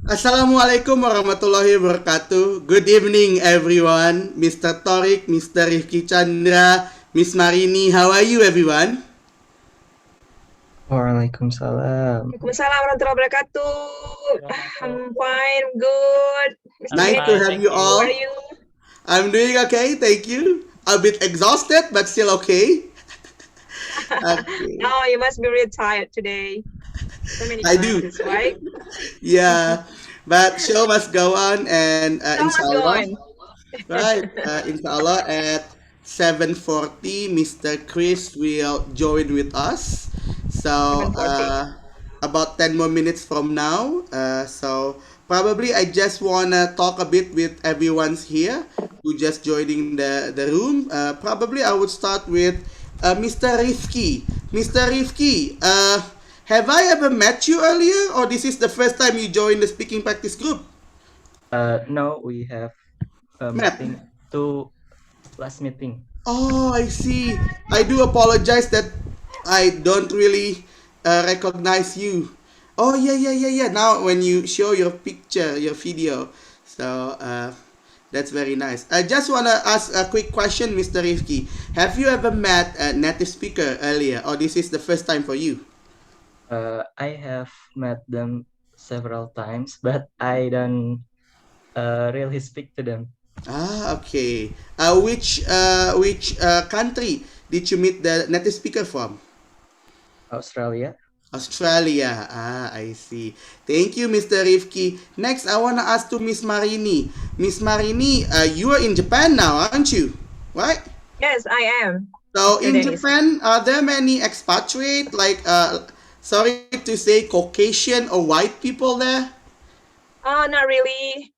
Assalamualaikum warahmatullahi wabarakatuh. Good evening, everyone. Mr. Torik, Mr. Rifki Chandra, Miss Marini. How are you, everyone? Waalaikumsalam. Waalaikumsalam warahmatullahi wabarakatuh. I'm fine, I'm good. Mr. Nice to Rifki, Fine, have thank you how are you. all. you? I'm doing okay, thank you. A bit exhausted, but still okay. Okay, No, you must be really tired today. So many I do. classes, right? Yeah, but show must go on, and So much inshallah, going. right? Inshallah, at 7:40, Mr. Chris will join with us. So, 7:40. about 10 more minutes from now. So, probably I just want to talk a bit with everyone's here who just joining the room. Probably I would start with Mr. Rifki. Mr. Rifki, have I ever met you earlier, or this is the first time you join the speaking practice group? No, we have a Matt. meeting to last meeting. Oh, I see. I do apologize that I don't really recognize you. Oh, yeah, yeah, yeah, yeah. Now, when you show your picture, your video, so that's very nice. I just want to ask a quick question, Mr. Rifki. Have you ever met a native speaker earlier, or this is the first time for you? I have met them several times, but I don't really speak to them. Ah, okay. Which country did you meet the native speaker from? Australia. Australia. Ah, I see. Thank you, Mr. Rifki. Next, I want to ask to Miss Marini. Miss Marini, you are in Japan now, aren't you? Right? Yes, I am, So Mr. in Dennis. Japan, are there many expatriate, like, sorry to say, Caucasian or white people there? Not really.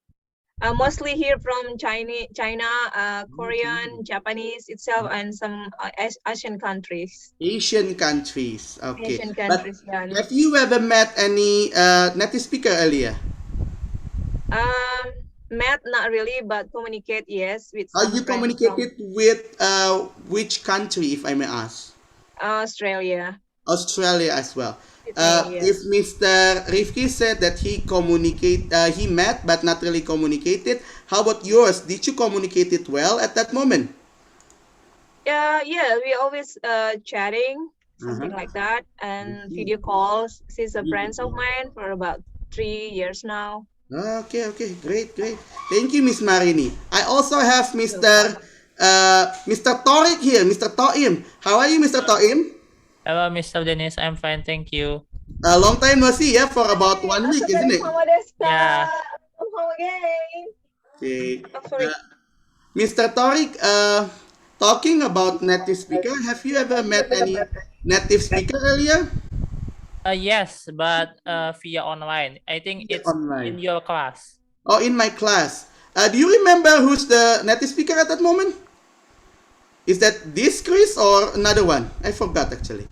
Mostly here from China, Korean, Japanese itself, and some Asian countries. Asian countries. Okay. Asian But countries, yeah. have you ever met any native speaker earlier? Um, Math, not really, but communicate, yes, with Are some you friends from communicated with which country, if I may ask? Australia. Australia as well. Sydney, If yes. Mr. Rifki said that he met but not really communicated, how about yours? Did you communicate it well at that moment? Yeah, we always chatting, something Uh-huh. like that, I and see. video calls. She's a Video friend of call. mine for about 3 years now. Okay, okay, great, great. Thank you, Miss Marini. I also have Welcome. Mr. Torik here, Mr. Toim. How are you, Mr. Toim? Hello, Mr. Dennis. I'm fine, thank you. A long time no see, yeah, for about Hi, 1 week, isn't Asukari it? sama desu. Yeah. Come home again. Okay. Oh, sorry. Mr. Torik, talking about native speaker, have you ever met any native speaker earlier? Yes, but via online. I think Yeah, it's in online. your class. Oh, in my class. Do you remember who's the native speaker at that moment? Is that this Chris or another one? I forgot actually.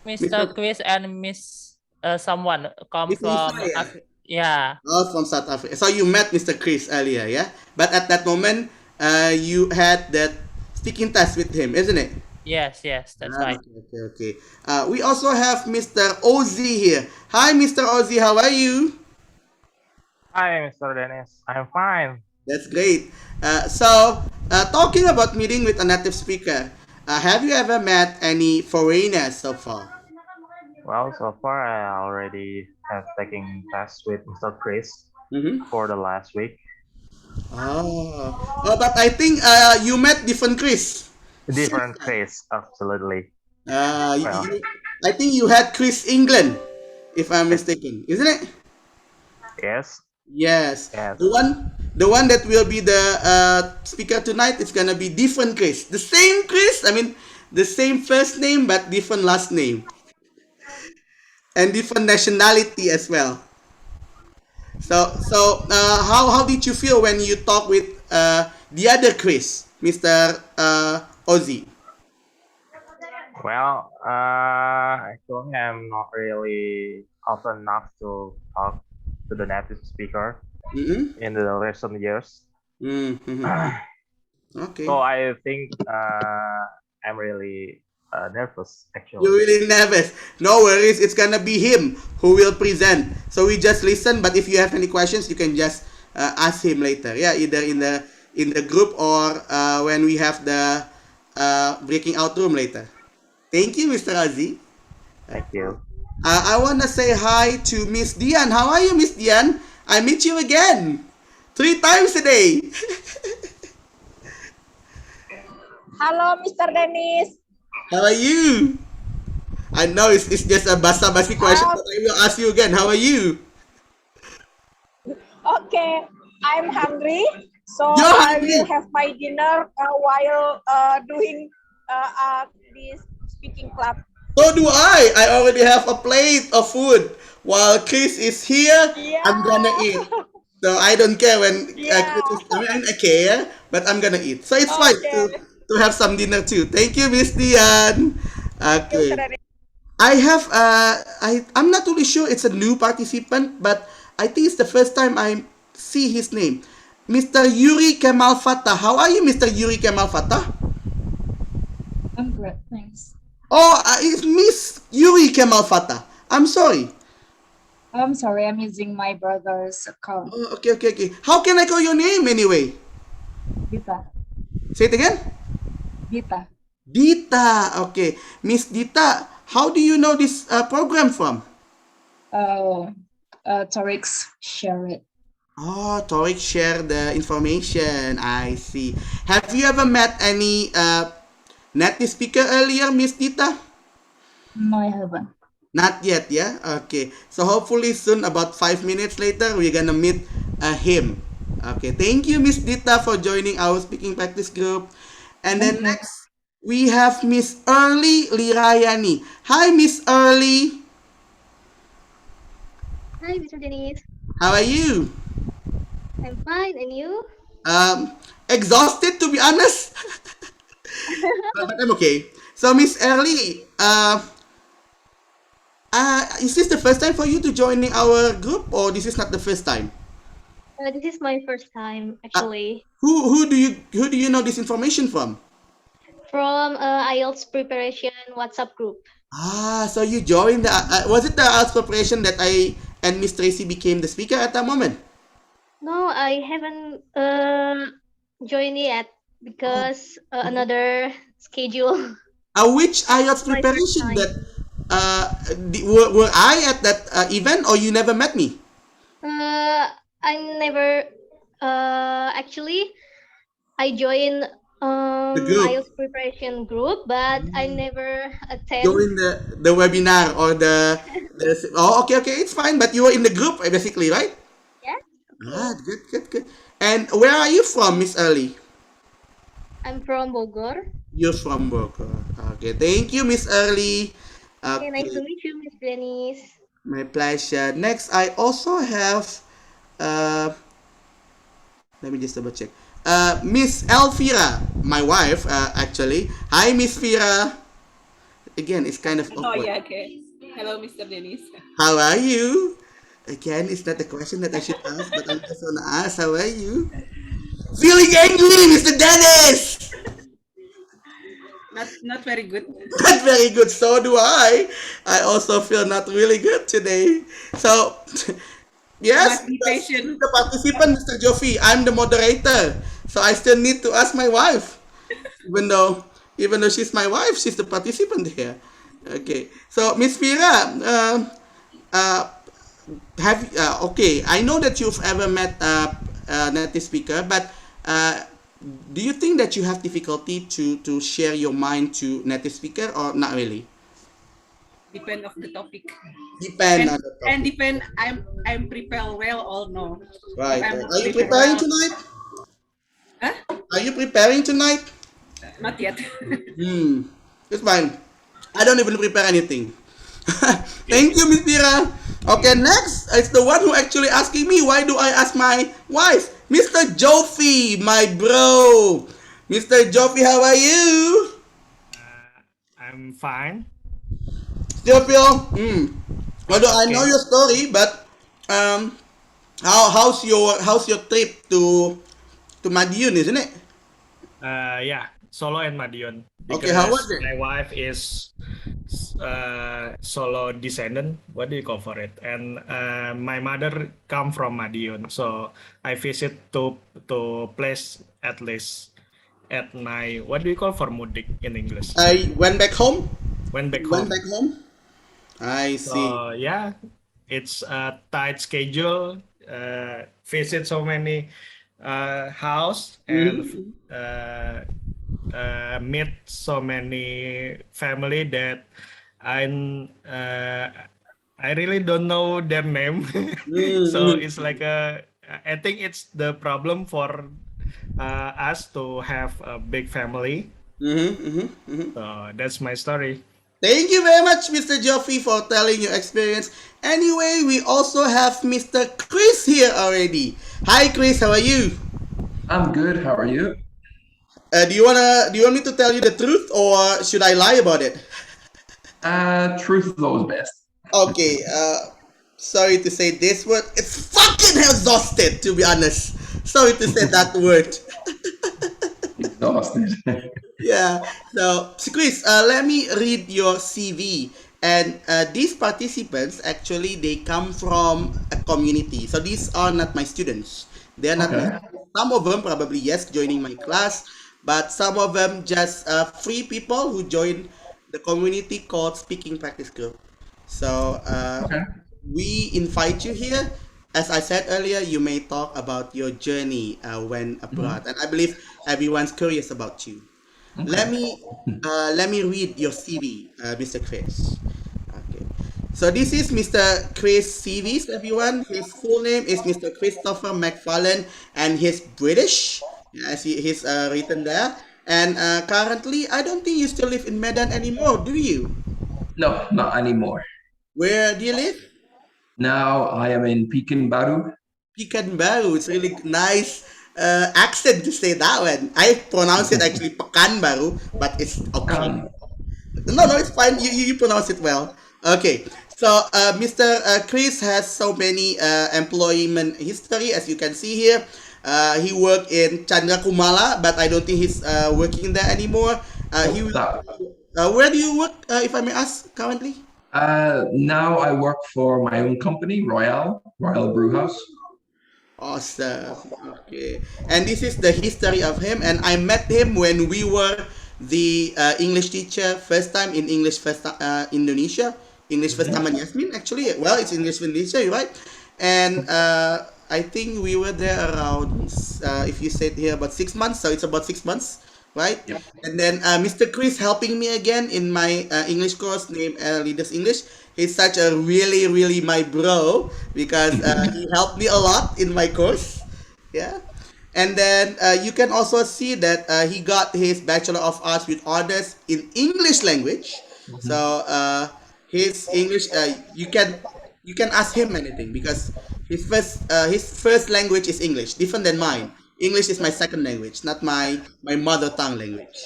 Mr. Mr. Chris and Miss someone come Miss from Nisa, yeah. yeah. Oh, from South Africa. So you met Mr. Chris earlier, yeah? But at that moment, you had that speaking test with him, isn't it? Yes, yes, that's Ah, right. okay, okay, okay. We also have Mr. Ozzy here. Hi, Mr. Ozzy. How are you? Hi, Mr. Dennis. I'm fine. That's great. Talking about meeting with a native speaker, have you ever met any foreigners so far? Well, so far I already have taken tests with Mr. Chris Mm-hmm. for the last week. But I think you met different Chris. Different Chris, absolutely. Uh, you, Well, you- I think you had Chris England, if I'm yes, mistaken, isn't it? yes, Yes, yes. the one that will be the speaker tonight is gonna be different Chris. The same Chris, I mean, the same first name but different last name and different nationality as well. How did you feel when you talk with the other Chris, Mister Ozzy? Well, actually, I'm not really often enough to talk to the native speaker Mm-hmm. in the recent years. Mm-hmm. So Okay. I think I'm really nervous You're actually. really nervous. No worries. It's gonna be him who will present. So we just listen. But if you have any questions, you can just ask him later. Yeah, either in the group or when we have the breaking out room later. Thank you, Mr. Aziz. Thank you. I wanna say hi to Miss Dian. How are you, Miss Dian? I meet you again 3 times a day. Halo, Mr. Dennis. How are you? I know it's just a basa-basi question, Um, but I will ask you again. How are you? okay, I'm hungry, so You're I will hungry. have my dinner while doing this speaking club. So do I. I already have a plate of food. While Chris is here, I'm gonna Yeah, eat. So I don't care when yeah. Chris is. I care, but I'm gonna eat. So it's fine Okay, to have some dinner too. Thank you, Miss Dian. thank you, Mr. Okay. Dennis. I have I'm not really sure it's a new participant, but I think it's the first time I see his name. Mr. Yuri Kemal Fatah. How are you, Mr. Yuri Kemal Fatah? I'm great, thanks. Oh, it's Miss Yuri Kemal Fatah. I'm sorry. I'm sorry, I'm using my brother's account. Oh, okay. How can I call your name anyway? Dita. Say it again. Dita. Dita. Okay. Miss Dita, how do you know this program from? Oh, Torix share it. Oh, Toric share the information. I see. Have you ever met any native speaker earlier, Miss Dita? No, I haven't. Not yet, yeah? Okay. So hopefully soon, about 5 minutes later, we're gonna meet him. Okay. Thank you, Miss Dita, for joining our speaking practice group. And then Thank you. next, we have Miss Early Lirayani. Hi, Miss Early. Hi, Mr. Dennis. How are you? I'm fine, and you? Exhausted to be honest, but I'm okay. So, Miss Early, is this the first time for you to joining our group, or this is not the first time? This is my first time, Uh, actually, who do you know this information from? from IELTS preparation WhatsApp group. So you joined the was it the arts preparation that I and Miss Tracy became the speaker at that moment? No, I haven't joined yet Oh, because okay. another schedule. Which IELTS My first preparation time. that were I at that event, or you never met me? I never actually I joined The group. IELTS preparation group, but I never attend. Join the webinar or the oh, okay, it's fine, but you were in the group basically, right? Yes, okay. Good. And where are you from, Miss Early? I'm from Bogor. You're from Bogor. Okay, thank you, Miss Early. Okay, nice to Okay, meet you, Miss Dennis. my pleasure. Next, I also have uh let me just double check. Miss Elvira, my wife, actually. Hi, Miss Vira. Again, it's kind of Oh, awkward. yeah, okay. Hello, Mr. Dennis. How are you? Again, it's not a question that I should ask, but I'm just gonna ask, how are you? Feeling angry, Mr. Dennis! Not very good. Not very good, so do I. I also feel not really good today. So, You yes, must be because he's patient. the participant, Mr. Joffy. I'm the moderator. So I still need to ask my wife. Even though, even though she's my wife, she's the participant here. Okay. So, Miss Vira, uh, okay, I know that you've ever met a native speaker, but uh, do you think that you have difficulty to share your mind to native speaker, or not really? Depend of the topic. Depend And on the and topic. depend I'm prepared well or no. If Right. I'm not Are you prepared preparing well, tonight? huh? Are you preparing tonight? Not yet. It's fine. I don't even prepare anything. Thank you, Miss Tira. Okay, next it's the one who actually asking me why do I ask my wife, Mr. Joffy, my bro. Mr. Joffy, how are you? I'm fine. Still feel, although I know Okay. your story, but um, how's your trip to Madiun, isn't it? Yeah. Solo and Madiun Okay, how was because it? my wife is Solo descendant. What do you call for it? And my mother come from Madiun, so I visit to place at least at my what do you call for mudik in English? I went back home. Went back Went home. back home. I see. So yeah, it's a tight schedule. Visit so many house and Mhm. meet so many family that I I really don't know their name. So Mhm. it's like I think it's the problem for us to have a big family. Mhm. Mhm. Mhm. So that's my story. Thank you very much, Mr. Joffrey, for telling your experience. Anyway, we also have Mr. Chris here already. Hi, Chris. How are you? I'm good. How are you? Do you want me to tell you the truth, or should I lie about it? Truth is always best. Okay. Sorry to say this word. It's fucking exhausted, to be honest. Sorry to say that word. Exhausted. Yeah. So Chris, let me read your CV. And these participants actually they come from a community. So these are not my students. They are not my Okay. students. Some of them probably yes joining my class, but some of them just free people who join the community called Speaking Practice Group. So Okay. we invite you here. As I said earlier, you may talk about your journey when abroad, Hmm. and I believe everyone's curious about you. Okay. Let me read your CV, Mr. Chris. Okay. So this is Mr. Chris CVs, everyone. His full name is Mr. Christopher McFarlane, and he's British, as he's written there. And currently, I don't think you still live in Medan anymore, do you? No, not anymore. Where do you live? Now I am in Pekanbaru. Pekanbaru. It's really nice accent to say that one. I pronounce it actually Pekanbaru, but it's okay. Pekan. No, no, it's fine. You pronounce it well. Okay. So, Mr. Chris has so many employment history, as you can see here. He worked in Chandra Kumala, but I don't think he's working there anymore. He Nope, will, that. where do you work, if I may ask, currently? Now I work for my own company, Royal Brew House. Awesome. Okay. And this is the history of him. And I met him when we were the English teacher first time in English first Indonesia. English first time Hmm. in Yasmin, actually. Well, it's English first Indonesia, you're right? And I think we were there around, if you said here, about 6 months. So it's about 6 months, right? Yep. And then Mr. Chris helping me again in my English course named Leaders English. He's such a really, really my bro because he helped me a lot in my course. Yeah. And then you can also see that he got his Bachelor of Arts with honors in English language. So Hmm. his English, you can ask him anything because his first language is English, different than mine. English is my second language, not my mother tongue language.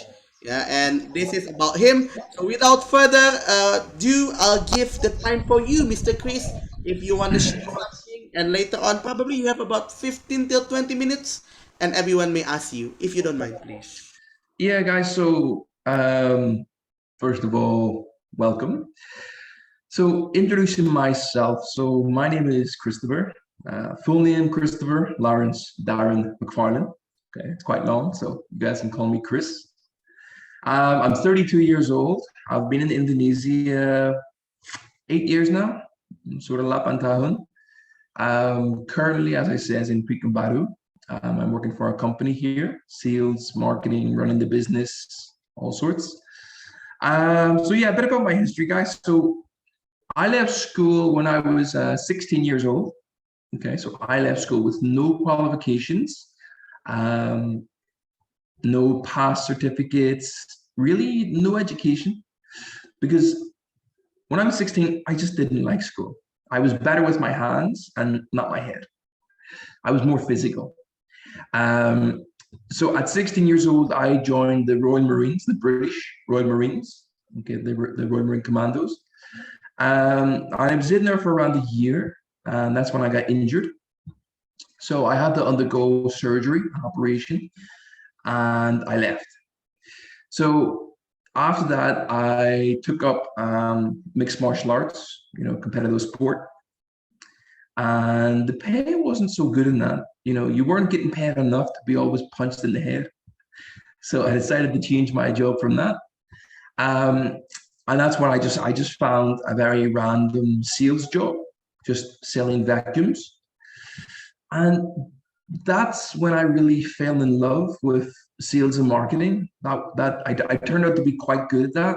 Yeah, and this is about him. So without further ado, I'll give the time for you, Mr. Chris, if you want to share something. And later on, probably you have about 15 till 20 minutes, and everyone may ask you, if you don't mind, please. Yeah, guys. So, first of all, welcome. So, introducing myself. So, my name is Christopher. Full name Christopher Lawrence Darren McFarlane. Okay, it's quite long, so you guys can call me Chris. I'm 32 years old. I've been in Indonesia 8 years now, sort of 8 tahun. Currently, as I said, in Pekanbaru. I'm working for a company here, sales, marketing, running the business, all sorts. So yeah, a bit about my history, guys. So I left school when I was 16 years old. Okay, so I left school with no qualifications, um, no past certificates, really no education, because when I was 16, I just didn't like school. I was better with my hands and not my head. I was more physical. Um, so at 16 years old, I joined the Royal Marines, the British Royal Marines, okay, the Royal Marine Commandos. I was in there for around a year, and that's when I got injured. So I had to undergo surgery, an operation, and I left. So after that, I took up mixed martial arts, competitive sport. And the pay wasn't so good in that. You weren't getting paid enough to be always punched in the head. So I decided to change my job from that. And that's when I just found a very random sales job, just selling vacuums. And that's when I really fell in love with sales and marketing. That I turned out to be quite good at that.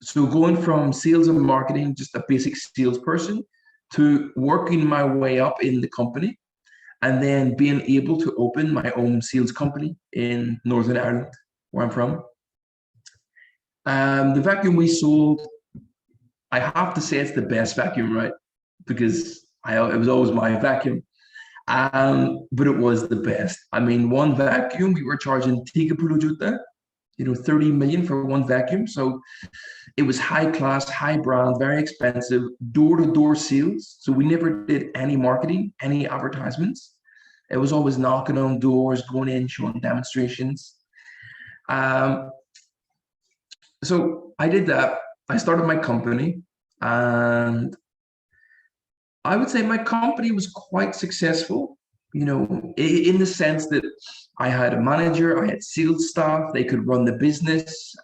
So going from sales and marketing, just a basic salesperson, to working my way up in the company, and then being able to open my own sales company in Northern Ireland, where I'm from. The vacuum we sold, I have to say it's the best vacuum, right? Because it was always my vacuum. But it was the best. I mean, one vacuum, we were charging 30 juta, 30 million for one vacuum. So it was high class, high brand, very expensive, door-to-door sales. So we never did any marketing, any advertisements. It was always knocking on doors, going in, showing demonstrations. So I did that. I started my company, and I would say my company was quite successful, in the sense that I had a manager, I had sales staff, they could run the business.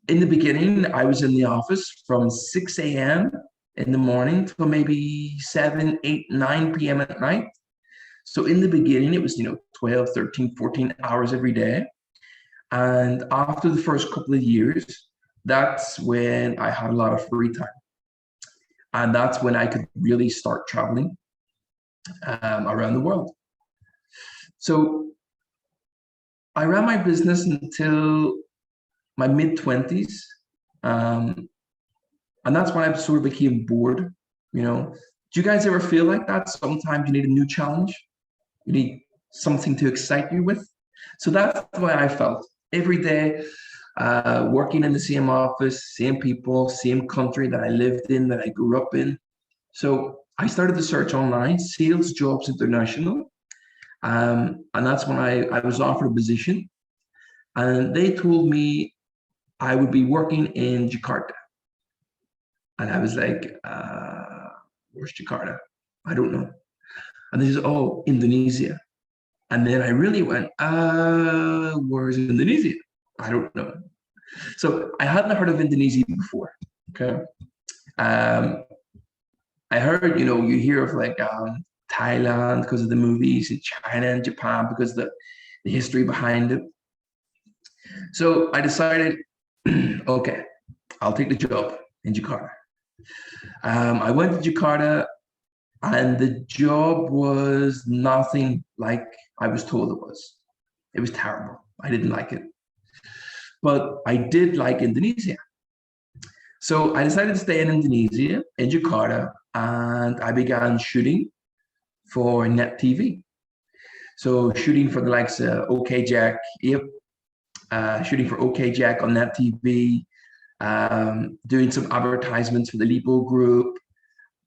In the beginning, I was in the office from 6 a.m. in the morning till maybe 7, 8, 9 p.m. at night. So in the beginning, it was, 12, 13, 14 hours every day. And after the first couple of years, that's when I had a lot of free time. And that's when I could really start traveling around the world. So I ran my business until my mid-20s. And that's when I sort of became bored. Do you guys ever feel like that? Sometimes you need a new challenge. You need something to excite you with. So that's the way I felt. Every day, working in the same office, same people, same country that I lived in, that I grew up in. So I started to search online, Sales Jobs International. And that's when I was offered a position. And they told me I would be working in Jakarta. And I was like, where's Jakarta? I don't know. And they said, oh, Indonesia. And then I really went, where's Indonesia? I don't know. So I hadn't heard of Indonesia before. Okay. I heard, you hear of like Thailand because of the movies, and China and Japan because of the history behind it. So I decided, okay, I'll take the job in Jakarta. I went to Jakarta, and the job was nothing like I was told it was. It was terrible. I didn't like it. But I did like Indonesia. So I decided to stay in Indonesia, in Jakarta, and I began shooting for Net TV. So shooting for the likes of OK Jack, shooting for OK Jack on Net TV, doing some advertisements for the Lipo Group.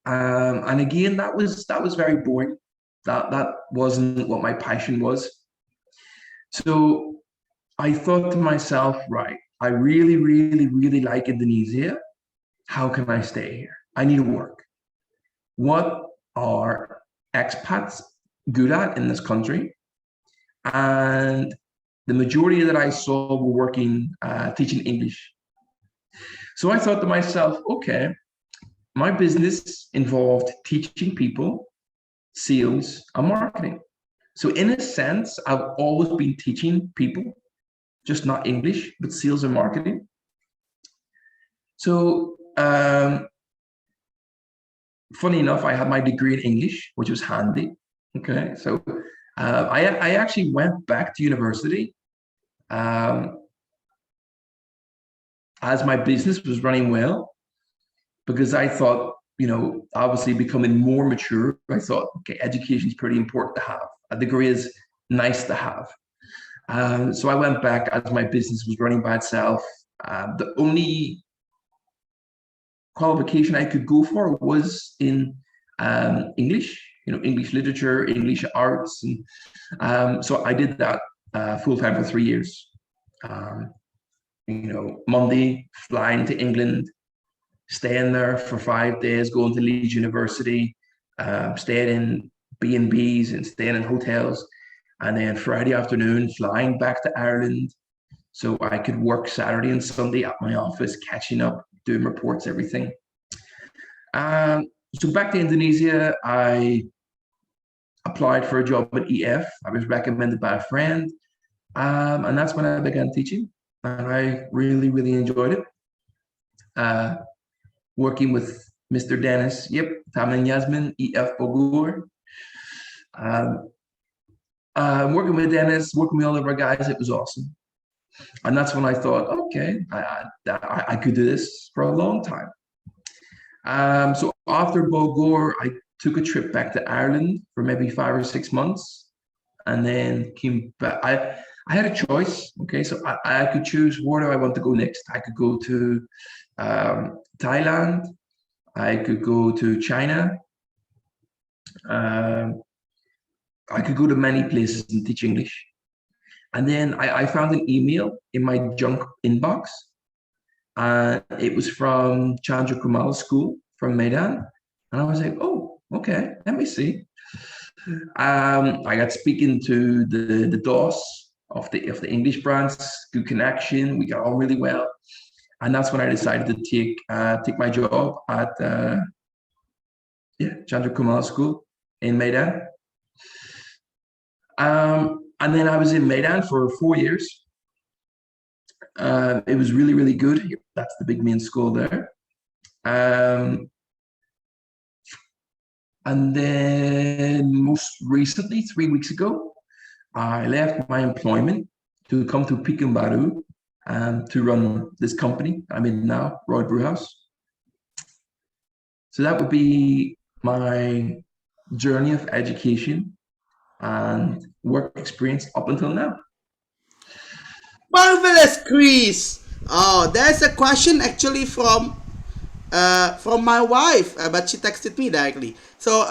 And again, that was very boring. That wasn't what my passion was. So I thought to myself, right, I really, really, really like Indonesia. How can I stay here? I need to work. What are expats good at in this country? And the majority that I saw were working, teaching English. So I thought to myself, okay, my business involved teaching people sales and marketing. So in a sense, I've always been teaching people, just not English, but sales and marketing. So funny enough, I had my degree in English, which was handy. Okay, so I actually went back to university as my business was running well, because I thought, obviously becoming more mature, I thought, okay, education is pretty important to have. A degree is nice to have. So I went back as my business was running by itself. The only qualification I could go for was in English, English literature, English arts. And so I did that. full-time for 3 years. You know, Monday, flying to England, staying there for 5 days, going to Leeds University, staying in B&Bs and staying in hotels. And then Friday afternoon, flying back to Ireland so I could work Saturday and Sunday at my office, catching up, doing reports, everything. So back to Indonesia, I applied for a job at EF. I was recommended by a friend. And that's when I began teaching. And I really, really enjoyed it. Working with Mr. Dennis, Taman Yasmin, EF Bogor. Working with Dennis, working with all of our guys, it was awesome. And that's when I thought, okay, I could do this for a long time. So after Bogor, I took a trip back to Ireland for maybe 5 or 6 months, and then came back. I had a choice, okay, so I could choose where do I want to go next. I could go to Thailand, I could go to China, I could go to many places and teach English. And then I found an email in my junk inbox. It was from Chandra Kumar School from Medan. And I was like, oh, okay, let me see. I got speaking to the DOS of the English branch, good connection. We got on really well. And that's when I decided to take my job at Chandra Kumar School in Medan. And then I was in Medan for 4 years. It was really, really good. That's the big main school there. And then most recently, 3 weeks ago, I left my employment to come to Pekanbaru to run this company I'm in now, Roy Brewhouse. So that would be my journey of education and work experience up until now. Marvelous, Chris. Oh, there's a question actually from my wife, but she texted me directly. So,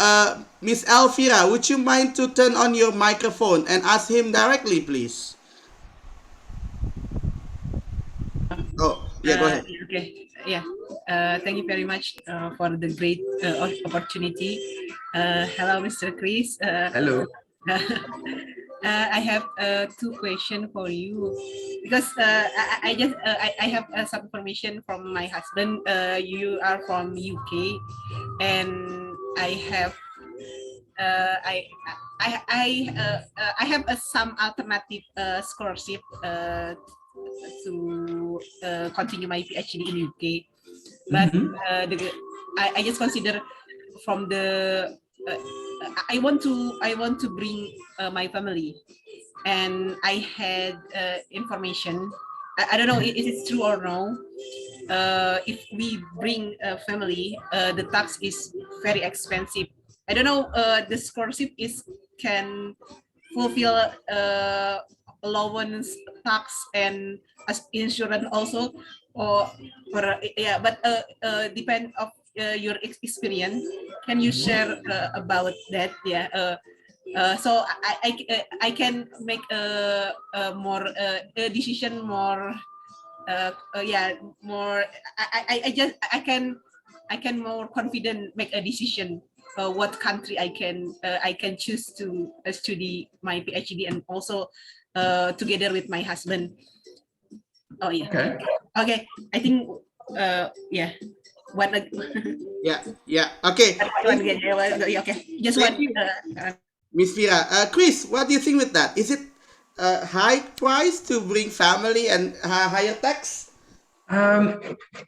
Miss Elvira, would you mind to turn on your microphone and ask him directly, please? Oh, yeah, go ahead. Okay. Yeah. Thank you very much for the great opportunity. Hello, Mr. Chris. Hello. I have 2 questions for you because I have some information from my husband. You are from UK, and I have I have some alternative scholarship to continue my PhD in UK, but I just consider from the I want to bring my family, and I had information. I don't know if it's true or no. If we bring a family, the tax is very expensive. I don't know. The scholarship can fulfill allowance, tax, and insurance also, or yeah. But depend of your experience. Can you share about that? Yeah. So I can make a more decision more. More. I can more confident make a decision. What country I can choose to study my PhD, and also together with my husband. Oh yeah. Okay. I think yeah. What? Yeah. Okay. Okay. Just one. Miss Vera, Chris, what do you think with that? Is it a high price to bring family and higher tax?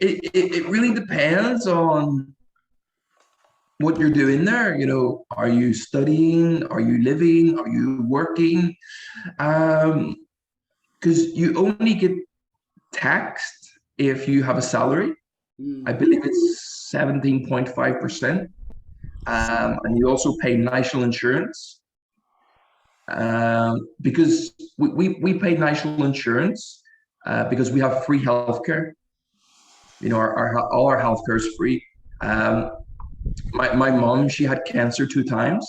It really depends on what you're doing there. You know, are you studying? Are you living? Are you working? Because you only get taxed if you have a salary. I believe it's 17.5%. And you also pay national insurance. Because we pay national insurance because we have free healthcare. You know, all our healthcare is free. My mom, she had cancer 2 times,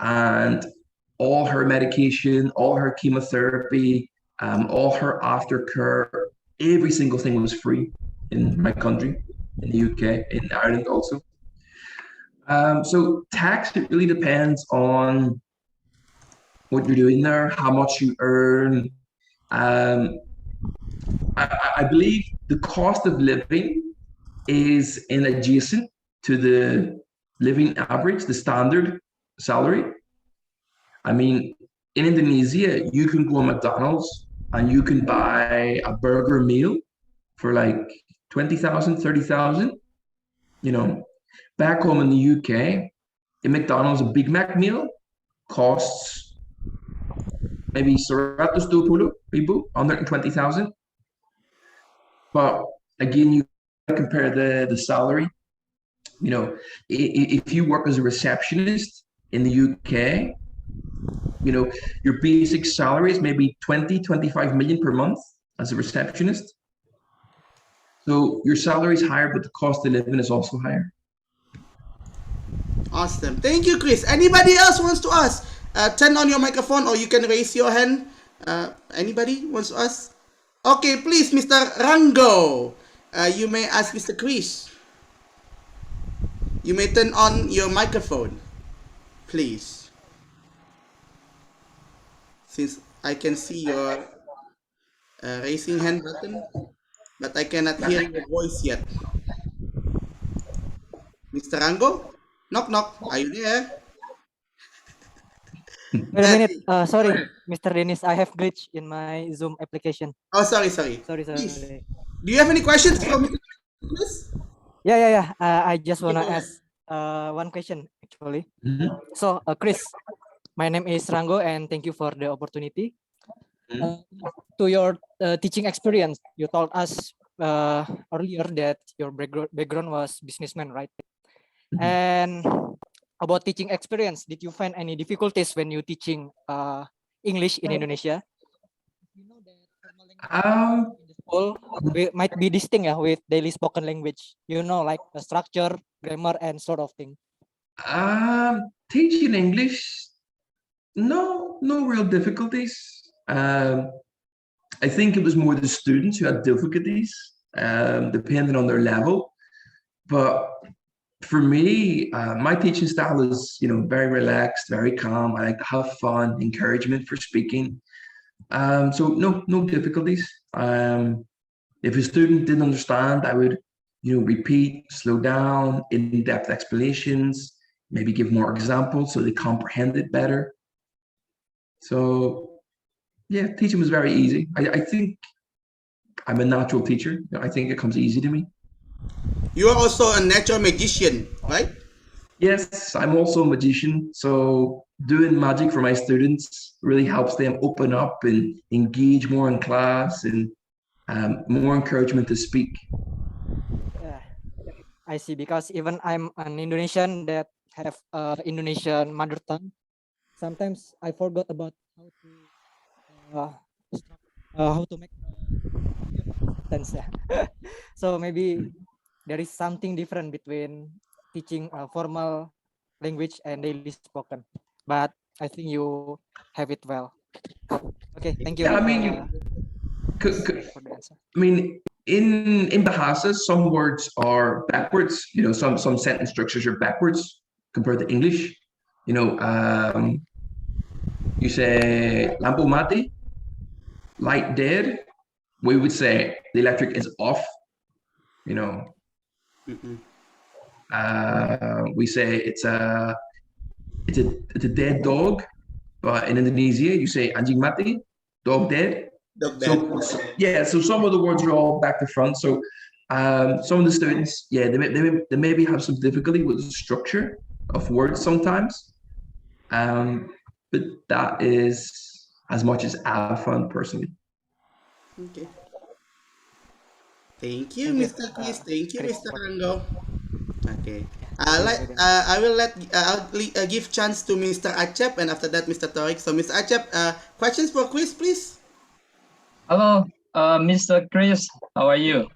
and all her medication, all her chemotherapy, all her aftercare, every single thing was free in my country, in the UK, in Ireland also. So tax, it really depends on what you're doing there, how much you earn. Um, I believe the cost of living is in adjacent to the living average, the standard salary. I mean, in Indonesia, you can go to McDonald's and you can buy a burger meal for like 20,000, 30,000. You know, back home in the UK, in McDonald's, a Big Mac meal costs maybe 120,000, 120,000. But again, you compare the salary. You know, if you work as a receptionist in the UK, you know, your basic salary is maybe 20, 25 million per month as a receptionist. So your salary is higher, but the cost of living is also higher. Awesome. Thank you, Chris. Anybody else wants to ask? Turn on your microphone or you can raise your hand. Anybody wants to ask? Okay, please, Mr. Rango. You may ask Mr. Chris. You may turn on your microphone, please. Since I can see your raising hand button, but I cannot hear your voice yet. Mr. Rango? Knock, knock. Are you there? Wait a minute. Sorry, Mr. Dennis. I have glitch in my Zoom application. Oh, sorry, sorry. Sorry. Do you have any questions for Mr. Chris? Yeah. I just wanna ask one question actually. So, Chris, my name is Rango, and thank you for the opportunity. To your teaching experience, you told us earlier that your background was businessman, right? And about teaching experience, did you find any difficulties when you teaching English in Indonesia? School might be distinct with daily spoken language, like the structure, grammar, and sort of thing. Teaching English, no real difficulties. I think it was more the students who had difficulties, depending on their level. But for me, my teaching style is, very relaxed, very calm. I like to have fun, encouragement for speaking. So no difficulties. If a student didn't understand, I would, repeat, slow down, in-depth explanations, maybe give more examples so they comprehend it better. So yeah, teaching was very easy. I think I'm a natural teacher. I think it comes easy to me. You are also a natural magician, right? Yes, I'm also a magician. So doing magic for my students really helps them open up and engage more in class and more encouragement to speak. Yeah, I see. Because even I'm an Indonesian that have Indonesian mother tongue, sometimes I forgot about how to make sentence. So maybe there is something different between teaching formal language and daily spoken. But I think you have it well. Okay, thank you. Yeah, I mean, for the answer. I mean, in Bahasa, some words are backwards. Some sentence structures are backwards compared to English. You say lampu mati, light dead. We would say the electric is off. We say it's a dead dog, but in Indonesia you say anjing mati, dog dead. Dog dead. So some of the words are all back to front. So some of the students, they maybe have some difficulty with the structure of words sometimes. But that is as much as I found personally. Okay. Thank you, Mr. Chris. Thank you, Mr. Rango. Okay. I will give chance to Mr. Acep, and after that, Mr. Tariq. So, Mr. Acep, questions for Chris, please. Hello, Mr. Chris. How are you?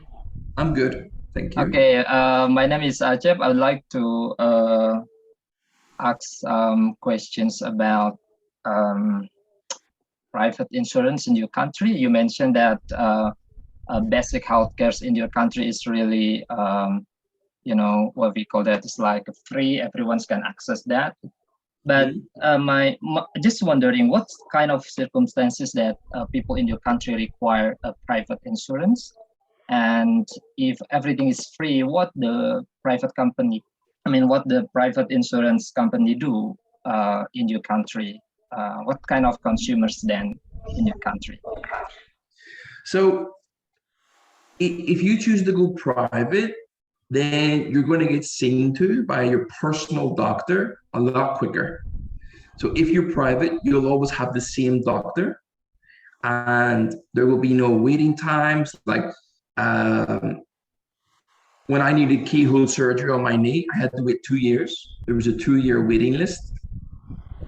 I'm good. Thank you. Okay. My name is Acep. I'd like to ask some questions about private insurance in your country? You mentioned that basic healthcare in your country is really, what we call that is like free. Everyone can access that. But just wondering, what kind of circumstances that people in your country require a private insurance? And if everything is free, what the private insurance company do in your country? What kind of consumers then in your country? So if you choose to go private, then you're going to get seen to by your personal doctor a lot quicker. So if you're private, you'll always have the same doctor, and there will be no waiting times. Like when I needed keyhole surgery on my knee, I had to wait 2 years. There was a 2-year waiting list.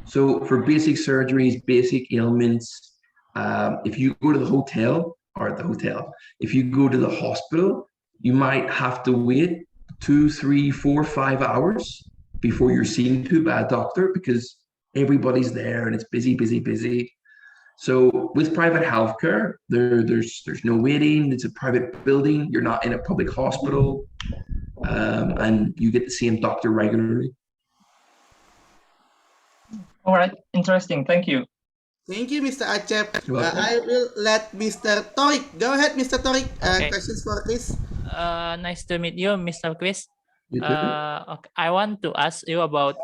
So for basic surgeries, basic ailments, if you go to the hotel, if you go to the hospital, you might have to wait 2, 3, 4, 5 hours before you're seen to by a doctor, because everybody's there and it's busy, busy, busy. So with private healthcare, there's no waiting. It's a private building. You're not in a public hospital, and you get the same doctor regularly. All right, interesting. Thank you. Thank you, Mr. Acep. I will let Mr. Torik. Go ahead, Mr. Torik. Questions for Chris? Nice to meet you, Mr. Chris. You too. Okay, I want to ask you about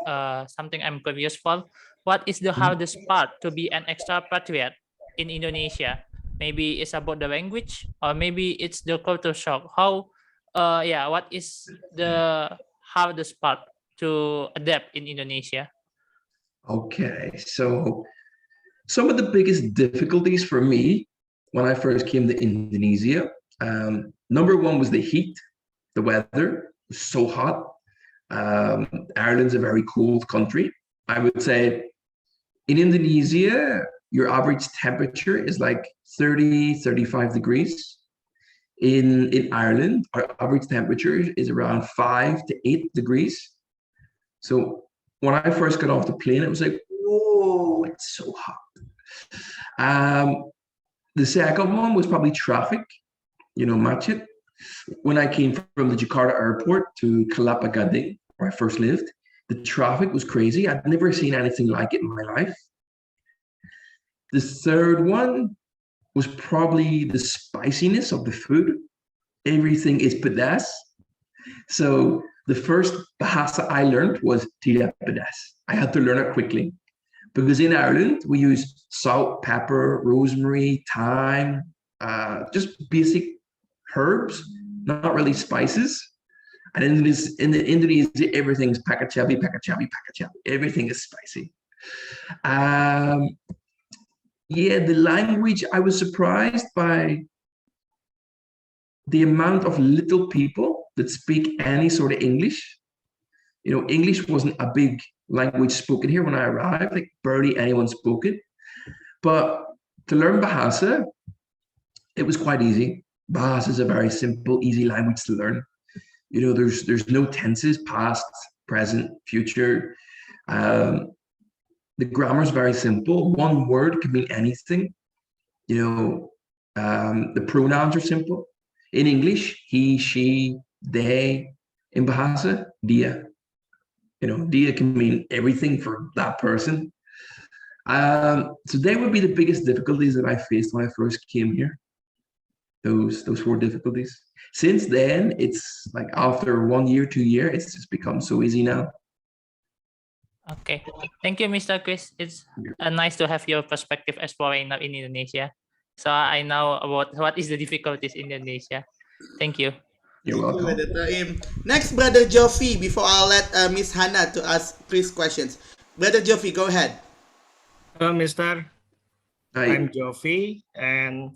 something I'm curious for. What is the hardest part to be an expatriate in Indonesia? Maybe it's about the language, or maybe it's the culture shock. What is the hardest part to adapt in Indonesia? Okay, so some of the biggest difficulties for me when I first came to Indonesia, number one was the heat, the weather was so hot. Ireland's a very cold country. I would say in Indonesia, your average temperature is like 30, 35 degrees. In Ireland, our average temperature is around 5 to 8 degrees. So when I first got off the plane, it was like, whoa, it's so hot. The second one was probably traffic, Macit. When I came from the Jakarta airport to Kelapa Gading, where I first lived, the traffic was crazy. I'd never seen anything like it in my life. The third one was probably the spiciness of the food. Everything is pedas. So the first bahasa I learned was tidak pedas. I had to learn it quickly. Because in Ireland, we use salt, pepper, rosemary, thyme, just basic herbs, not really spices. And in Indonesia, everything's pakachabi. Everything is spicy. The language, I was surprised by the amount of little people that speak any sort of English. English wasn't a big language spoken here when I arrived, like barely anyone spoke it. But to learn Bahasa, it was quite easy. Bahasa is a very simple, easy language to learn. There's no tenses, past, present, future. The grammar is very simple. One word can mean anything. The pronouns are simple. In English, he, she, they. In Bahasa, dia. Dia can mean everything for that person. So they would be the biggest difficulties that I faced when I first came here. Those 4 difficulties. Since then, it's like after 1 year, 2 years, it's just become so easy now. Okay, thank you, Mr. Chris. It's nice to have your perspective as foreigner in Indonesia. So I know about what is the difficulties in Indonesia. Thank you. You're welcome. Next, Brother Jofi, before I'll let Miss Hannah to ask Chris questions. Brother Jofi, go ahead. Hello, Mister. Hi. I'm Jofi, and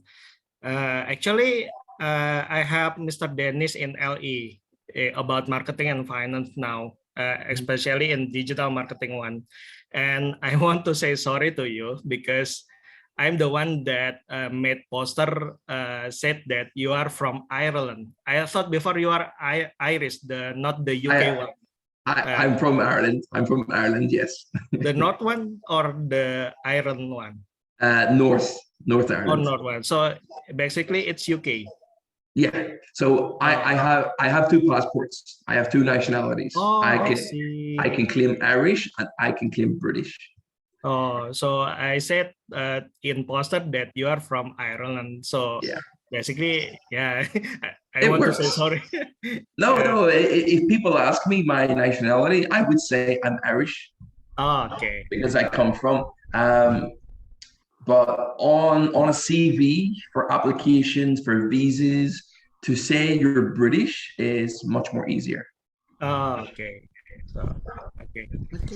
actually, I have Mr. Dennis in LE about marketing and finance now, especially in digital marketing one. And I want to say sorry to you because I'm the one that made poster said that you are from Ireland. I thought before you are Irish, not the UK one. I'm from Ireland. I'm from Ireland, yes. The north one or the Ireland one? North Oh, Ireland. north one. So basically, it's UK. Yeah. So I have two passports. I have two nationalities. Oh, I I can claim Irish and I can claim British. Oh, so I said in poster that you are from Ireland. So yeah, basically, yeah, I it want works. to say sorry. No. If people ask me my nationality, I would say I'm Irish. Oh, okay. Because I come from. But on a CV for applications for visas, to say you're British is much more easier. Oh, okay. So okay.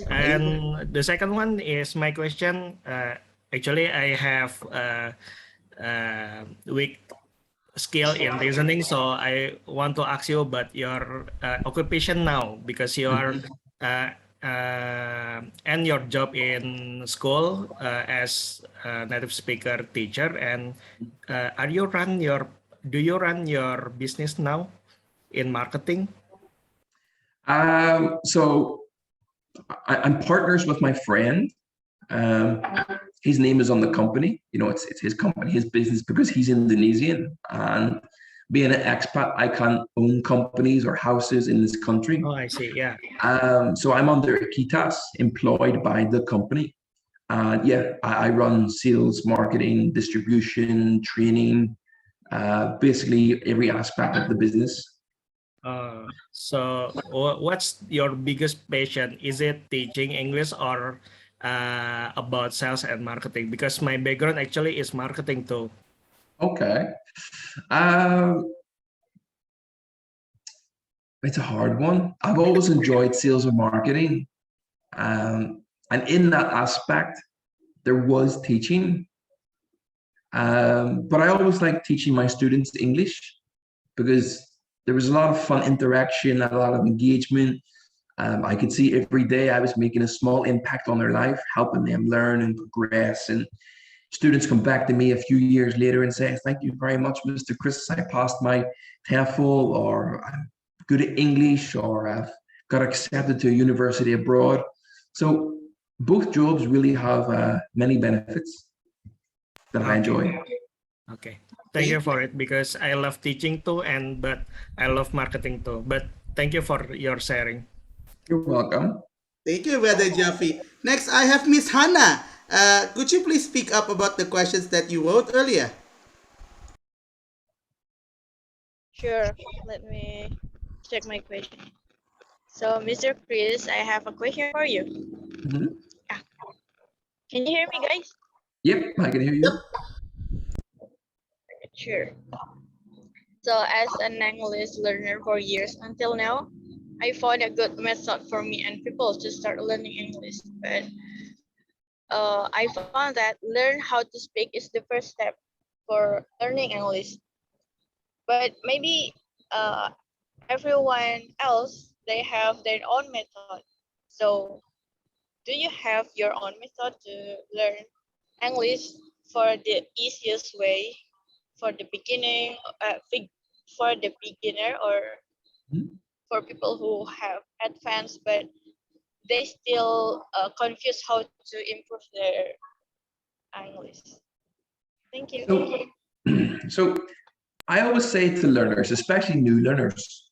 And the second one is my question. Actually, I have weak skill in listening, so I want to ask you about your occupation now, because you are and your job in school as a native speaker teacher, and do you run your business now in marketing? So I'm partners with my friend. His name is on the company. You know, it's his company, his business, because he's Indonesian. And being an expat, I can't own companies or houses in this country. Oh, I see. Yeah. So I'm under Kitas, employed by the company. Yeah, I run sales, marketing, distribution, training, basically every aspect of the business. So what's your biggest passion? Is it teaching English or about sales and marketing? Because my background actually is marketing too. Okay. It's a hard one. I've always enjoyed sales and marketing. And in that aspect, there was teaching. But I always liked teaching my students English because there was a lot of fun interaction, a lot of engagement. I could see every day I was making a small impact on their life, helping them learn and progress. And students come back to me a few years later and say, "Thank you very much, Mr. Chris. I passed my TOEFL, or I'm good at English, or I've got accepted to a university abroad." So both jobs really have many benefits that I enjoy. Okay, thank you for it, because I love teaching too, but I love marketing too. But thank you for your sharing. You're welcome. Thank you, Brother Jeffy. Next, I have Miss Hannah. Could you please speak up about the questions that you wrote earlier? Sure, let me check my question. So, Mr. Chris, I have a question for you. Yeah. Can you hear me, guys? Yep, I can hear you. Sure. So, as an English learner for years until now, I found a good method for me and people to start learning English. But I found that learn how to speak is the first step for learning English. But maybe everyone else, they have their own method. So do you have your own method to learn English for the easiest way for the beginning, for the beginner, or for people who have advanced but they still confused how to improve their English? Thank you. So I always say to learners, especially new learners,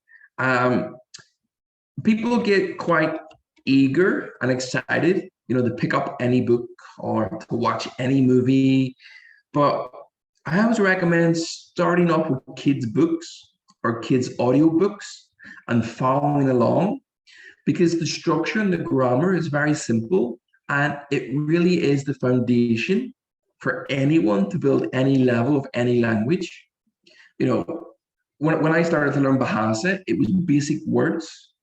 people get quite eager and excited, you know, to pick up any book or to watch any movie. But I always recommend starting off with kids' books or kids' audiobooks and following along, because the structure and the grammar is very simple, and it really is the foundation for anyone to build any level of any language. You know, when I started to learn Bahasa, it was basic words,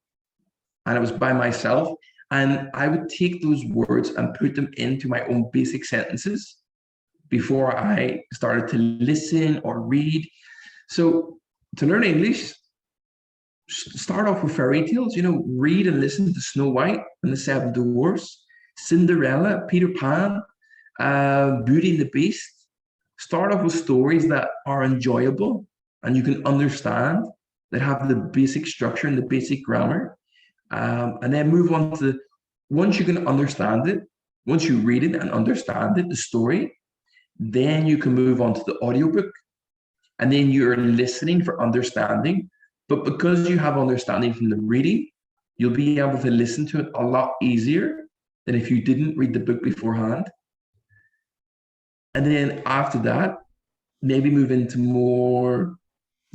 and it was by myself, and I would take those words and put them into my own basic sentences before I started to listen or read. So to learn English, start off with fairy tales, you know, read and listen to Snow White and the Seven Dwarfs, Cinderella, Peter Pan, Beauty and the Beast. Start off with stories that are enjoyable and you can understand, that have the basic structure and the basic grammar. and then move on to, once you can understand it, once you read it and understand it, the story, then you can move on to the audiobook, and then you're listening for understanding. But because you have understanding from the reading, you'll be able to listen to it a lot easier than if you didn't read the book beforehand. And then after that, maybe move into more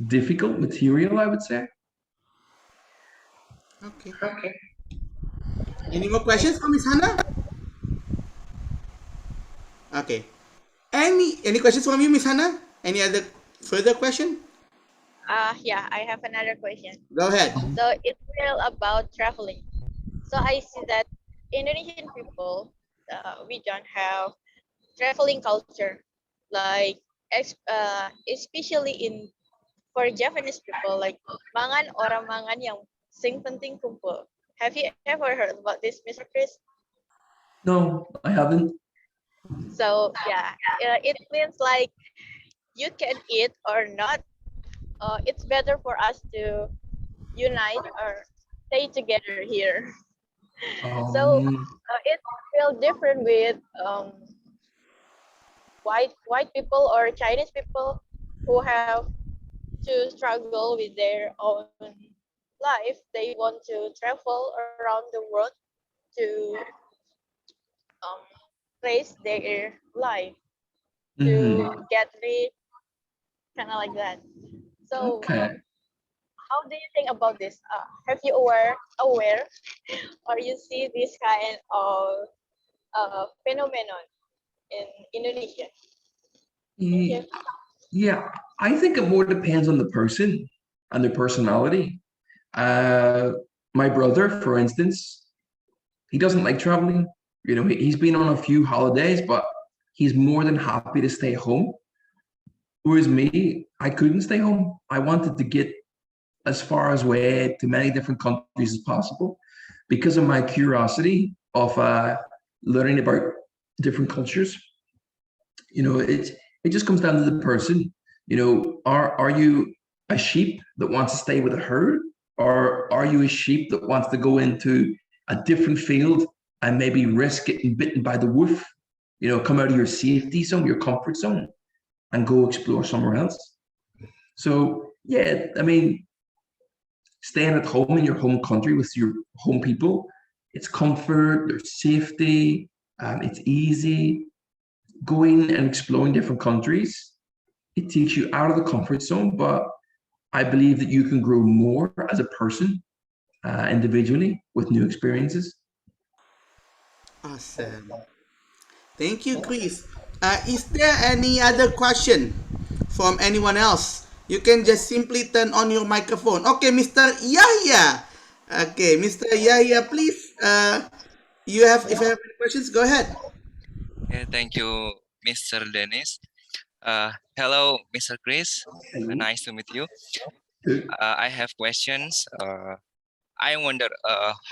difficult material, I would say. Okay. Any more questions for Miss Hannah? Okay. Any questions from you, Miss Hannah? Any other further question? Yeah, I have another question. Go ahead. So it's real about traveling. So I see that Indonesian people, we don't have traveling culture, like especially in for Japanese people, like mangan orang mangan yang sing penting kumpul. Have you ever heard about this, Mr. Chris? No, I haven't. So yeah, it means like you can eat or not. It's better for us to unite or stay together here. So it's real different with white people or Chinese people who have to struggle with their own life. They want to travel around the world to raise their life, to get rich, kind of like that. So how do you think about this? Have you aware or you see this kind of phenomenon in Indonesia? Thank you. Yeah, I think it more depends on the person and their personality. My brother, for instance, he doesn't like traveling. You know, he's been on a few holidays, but he's more than happy to stay home. Whereas me, I couldn't stay home. I wanted to get as far as away to many different countries as possible because of my curiosity of learning about different cultures. You know, it just comes down to the person. You know, are you a sheep that wants to stay with a herd, or are you a sheep that wants to go into a different field and maybe risk getting bitten by the wolf? You know, come out of your safety zone, your comfort zone, and go explore somewhere else. So yeah, I mean, staying at home in your home country with your home people, it's comfort, there's safety, it's easy. Going and exploring different countries, it takes you out of the comfort zone, but I believe that you can grow more as a person, individually, with new experiences. Awesome. Thank you, Chris. Is there any other question from anyone else? You can just simply turn on your microphone. Okay, Mr. Yahya. Okay, Mr. Yahya, please. If you have any questions, go ahead. Yeah, thank you, Mr. Dennis. Hello, Mr. Chris. Nice to meet you. I have questions. I wonder,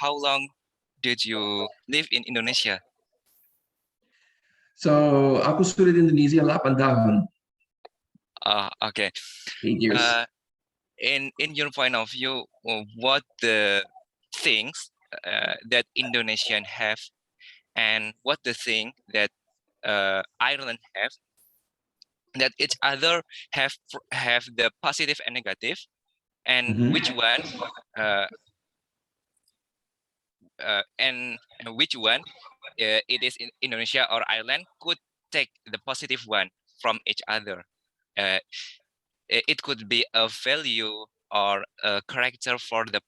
how long did you live in Indonesia? So, aku sudah di Indonesia 8 tahun. Okay. 8 years. In your point of view, what the things that Indonesian have, and what the thing that Ireland have, that each other have the positive and negative, and which one and which one it is in Indonesia or Ireland could take the positive one from each other. It could be a value or a character for the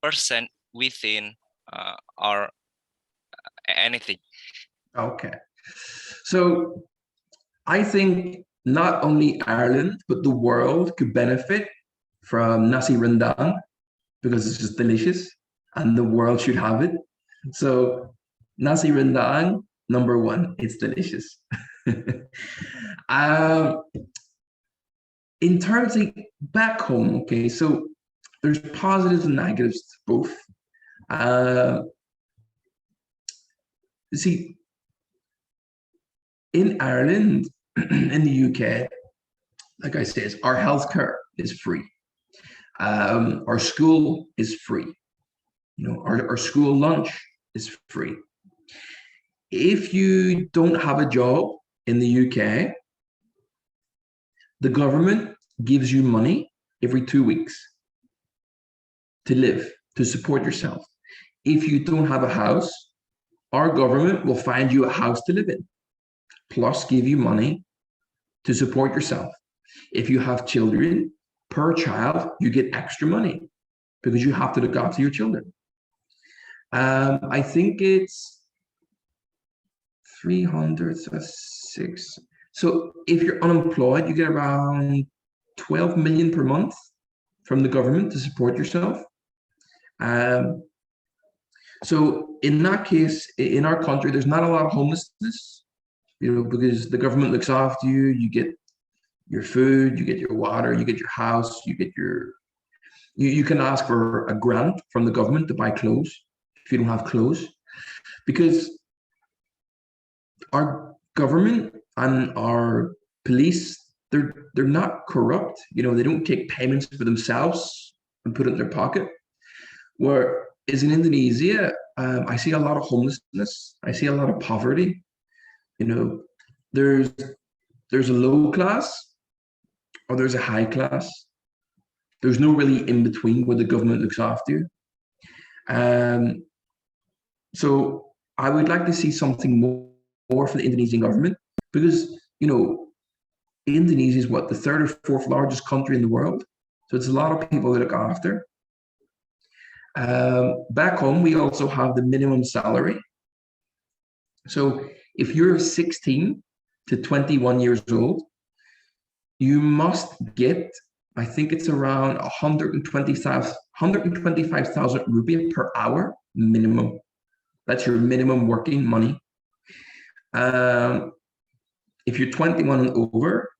person within or anything. Okay. So I think not only Ireland, but the world could benefit from nasi rendang because it's just delicious and the world should have it. So nasi rendang, number one, it's delicious. In terms of back home, okay, so there's positives and negatives to both. See, in Ireland, in the UK, like I said, our healthcare is free. Our school is free. Our school lunch is free. If you don't have a job in the UK, the government gives you money every 2 weeks to live, to support yourself. If you don't have a house, our government will find you a house to live in, plus give you money to support yourself. If you have children, per child, you get extra money because you have to look after your children. I think it's 300, so 6. So if you're unemployed, you get around 12 million per month from the government to support yourself. So in that case, in our country, there's not a lot of homelessness, because the government looks after you. You get your food, you get your water, you get your house, you get you can ask for a grant from the government to buy clothes if you don't have clothes, because our government and our police, they're not corrupt. They don't take payments for themselves and put it in their pocket. Whereas in Indonesia, I see a lot of homelessness. I see a lot of poverty. There's a low class or there's a high class. There's no really in between where the government looks after you. So I would like to see something more for the Indonesian government, because Indonesia is the third or fourth largest country in the world. So it's a lot of people to look after. Back home, we also have the minimum salary. So if you're 16 to 21 years old, you must get, I think it's around 125,000 rupiah per hour minimum. That's your minimum working money. If you're 21 and over,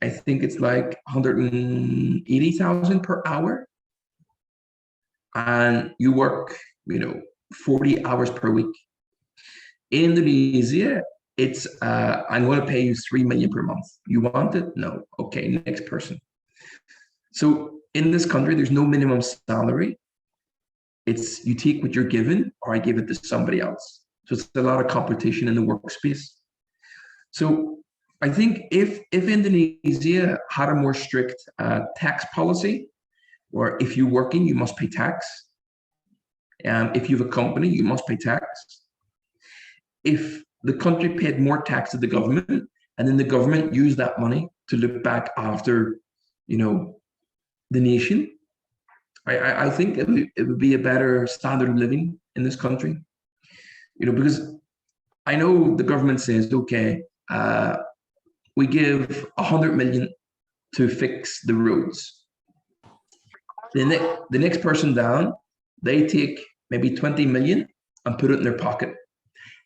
I think it's like 180,000 per hour. And you work, 40 hours per week. In Indonesia, it's, I'm going to pay you 3 million per month. You want it? No. Okay, next person. So in this country, there's no minimum salary. It's you take what you're given, or I give it to somebody else. So it's a lot of competition in the workspace. So I think if Indonesia had a more strict tax policy, or if you're working, you must pay tax. If you have a company, you must pay tax. If the country paid more tax to the government, and then the government used that money to look back after, the nation, I think it would be a better standard of living in this country. Because I know the government says, okay, we give 100 million to fix the roads. The next person down, they take maybe 20 million and put it in their pocket.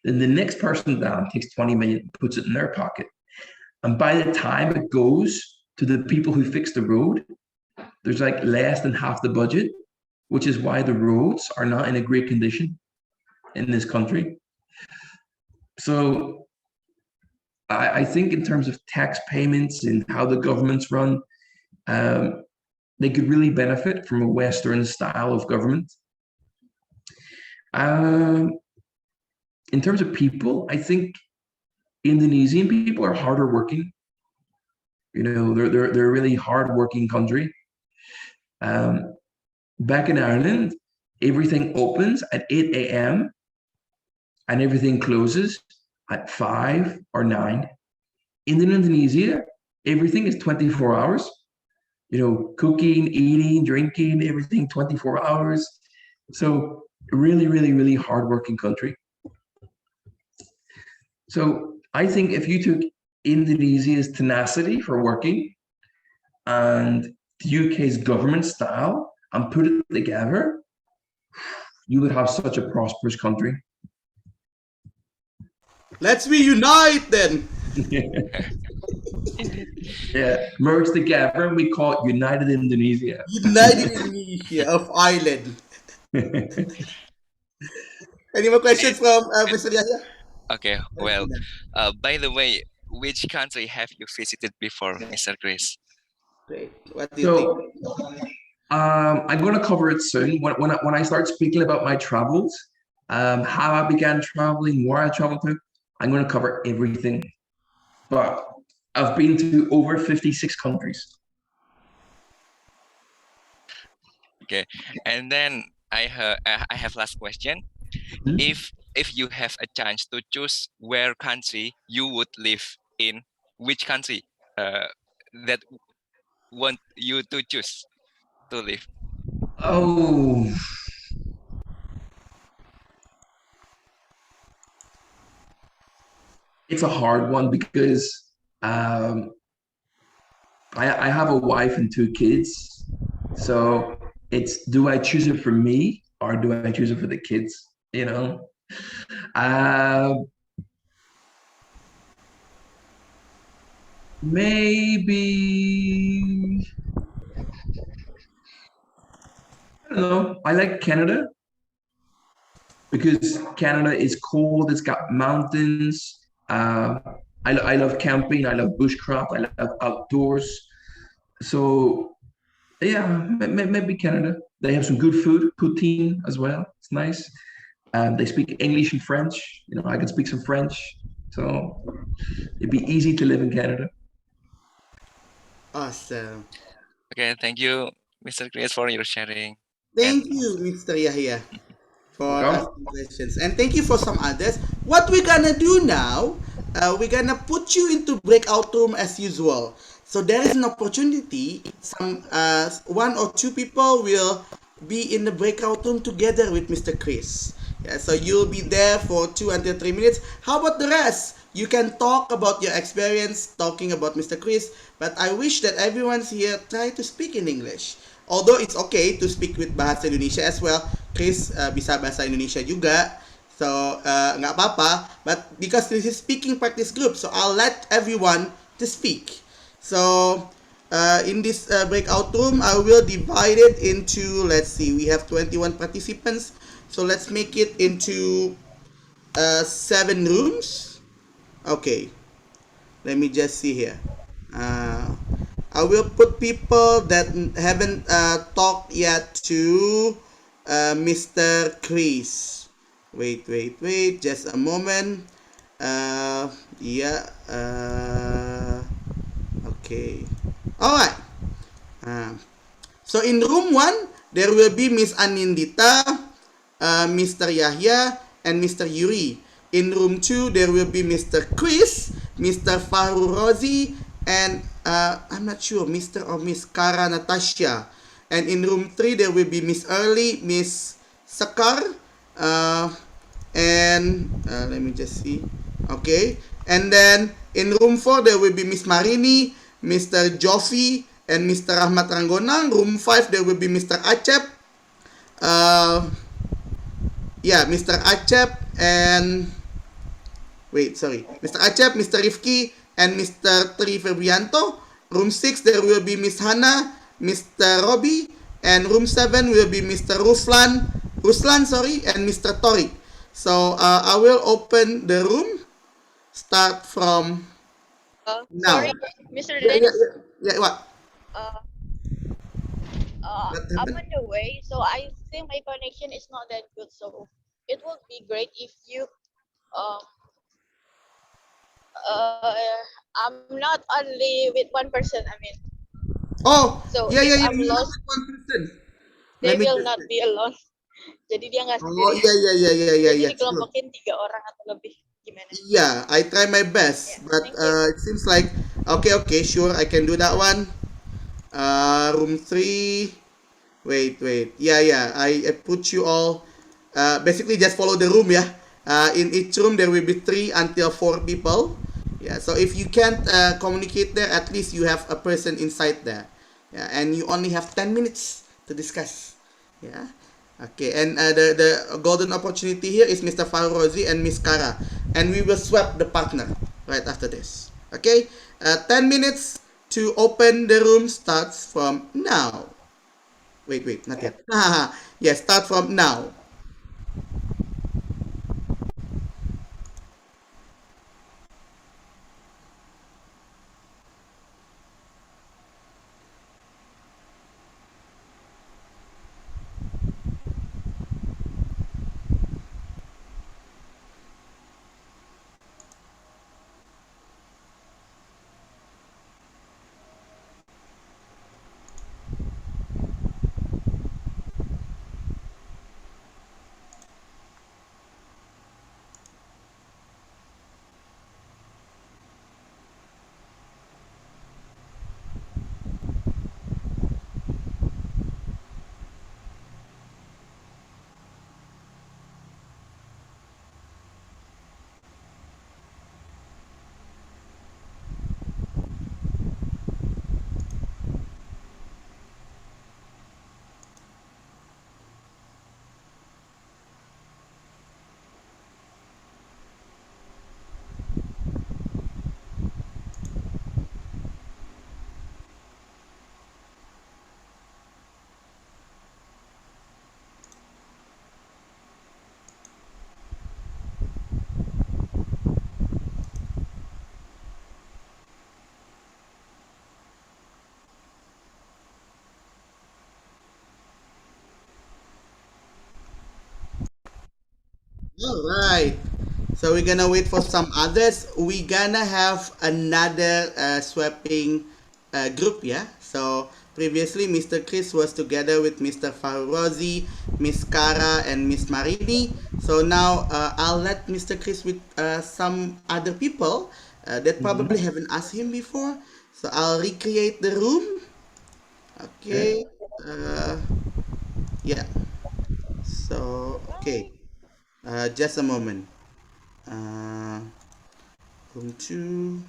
Then the next person down takes 20 million, puts it in their pocket. And by the time it goes to the people who fix the road, there's like less than half the budget, which is why the roads are not in a great condition in this country. So I think in terms of tax payments and how the governments run, they could really benefit from a Western style of government. In terms of people, I think Indonesian people are harder working. They're a really hard-working country. Back in Ireland, everything opens at 8 a.m. and everything closes at 5 or 9. In Indonesia, everything is 24 hours. Cooking, eating, drinking, everything 24 hours. So really, really, really hard-working country. So I think if you took Indonesia's tenacity for working and the UK's government style and put it together, you would have such a prosperous country. Let's reunite then. Yeah, merge together and we call it United Indonesia. United Indonesia of Ireland. Any more questions from Mr. Yahya? Okay, well, by the way, which country have you visited before, Mr. Chris? Great. What do you think? I'm going to cover it soon. When I start speaking about my travels, how I began traveling, where I traveled to, I'm going to cover everything. But I've been to over 56 countries. Okay, and then I have last question. If you have a chance to choose where country you would live in, which country that want you to choose to live? Oh, it's a hard one because um, I have a wife and 2 kids. So it's, do I choose it for me or do I choose it for the kids? You know? Uh, maybe, I don't know. I like Canada because Canada is cold. It's got mountains. I love camping. I love bushcraft. I love outdoors. So yeah, maybe Canada. They have some good food, poutine as well. It's nice. They speak English and French. You know, I can speak some French, so it'd be easy to live in Canada. Awesome. Okay, thank you, Mr. Chris, for your sharing. Thank you, Mr. Yahya, for Welcome. asking questions. And thank you for some others. What we're gonna do now, we're gonna put you into breakout room as usual. So there is an opportunity. Some one or two people will be in the breakout room together with Mr. Chris. Yeah, so you'll be there for 2 until 3 minutes. How about the rest? You can talk about your experience talking about Mr. Chris, but I wish that everyone's here try to speak in English. Although it's okay to speak with bahasa Indonesia as well. Chris bisa bahasa Indonesia juga. So nggak apa-apa. But because this is speaking practice group, so I'll let everyone to speak. So in this breakout room, I will divide it into, let's see, we have 21 participants. So let's make it into 7 rooms. Okay, let me just see here. I will put people that haven't talked yet to Mr. Chris. Wait, just a moment. Yeah. Okay. All right. So in room 1, there will be Miss Anindita, Mr. Yahya, and Mr. Yuri. In room 2, there will be Mr. Chris, Mr. Fahru Rozi, and I'm not sure, Mr. or Miss Kara Natasha. And in room 3, there will be Miss Early, Miss Sakar, and let me just see. Okay. And then in room 4, there will be Miss Marini, Mr. Joffi, and Mr. Rahmat Ranggonang. Room 5, there will be Mr. Acep. Yeah, Mr. Acep and... Wait, sorry. Mr. Acep, Mr. Rifki, and Mr. Tri Febrianto. Room 6, there will be Miss Hana, Mr. Robbie, and room 7 will be Mr. Ruslan, and Mr. Tori. So I will open the room. Start from now. Sorry, Mr. Yeah, Dennis. what? I'm on the way, so I think my connection is not that good. So it would be great if you um I'm not only with one person. I mean, Oh, so yeah, if yeah, I'm you're not lost, with one person. they Let me will just... not be alone. Jadi dia nggak Oh, sendirian. yeah, Jadi sure. dikelompokin 3 orang atau lebih. Gimana? Yeah, I try my best, but thank you. it seems like okay, sure, I can do that one. Room 3. Wait. Yeah. I put you all. Basically, just follow the room, yeah. In each room, there will be 3 until 4 people. Yeah. So if you can't communicate there, at least you have a person inside there. Yeah, and you only have 10 minutes to discuss. Yeah. Okay, and the golden opportunity here is Mr. Farozi and Miss Kara, and we will swap the partner right after this. Okay, 10 minutes to open the room starts from now. Wait, not yet. Yes, start from now. All right. So we're gonna wait for some others. We gonna have another swapping group, yeah. So previously, Mr. Chris was together with Mr. Farozi, Miss Cara, and Miss Marini. So now I'll let Mr. Chris with some other people that probably haven't asked him before. So I'll recreate the room. Okay. Yeah. So okay. Just a moment. Uh, room two.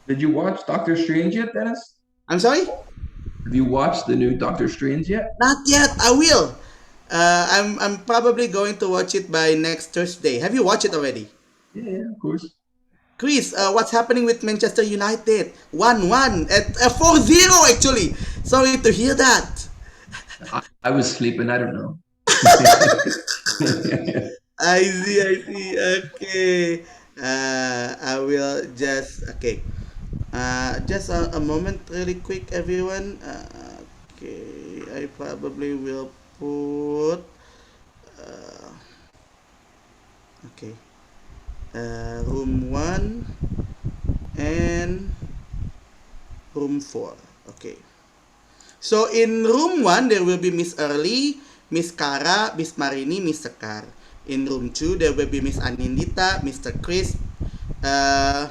Did you watch Doctor Strange yet, Dennis? I'm sorry? Have you watched the new Doctor Strange yet? Not yet. I will. I'm probably going to watch it by next Thursday. Have you watched it already? Yeah, of course. Chris, what's happening with Manchester United? 1-1 at 4-0 actually. Sorry to hear that. I was sleeping. I don't know. I see. Okay. I will just okay. Just a moment, really quick, everyone. Okay, I probably will put. Uh, okay, room one and room four. Okay. So in room one there will be Miss Early, Miss Kara, Miss Marini, Miss Sekar. In room two there will be Miss Anindita, Mr. Chris, uh,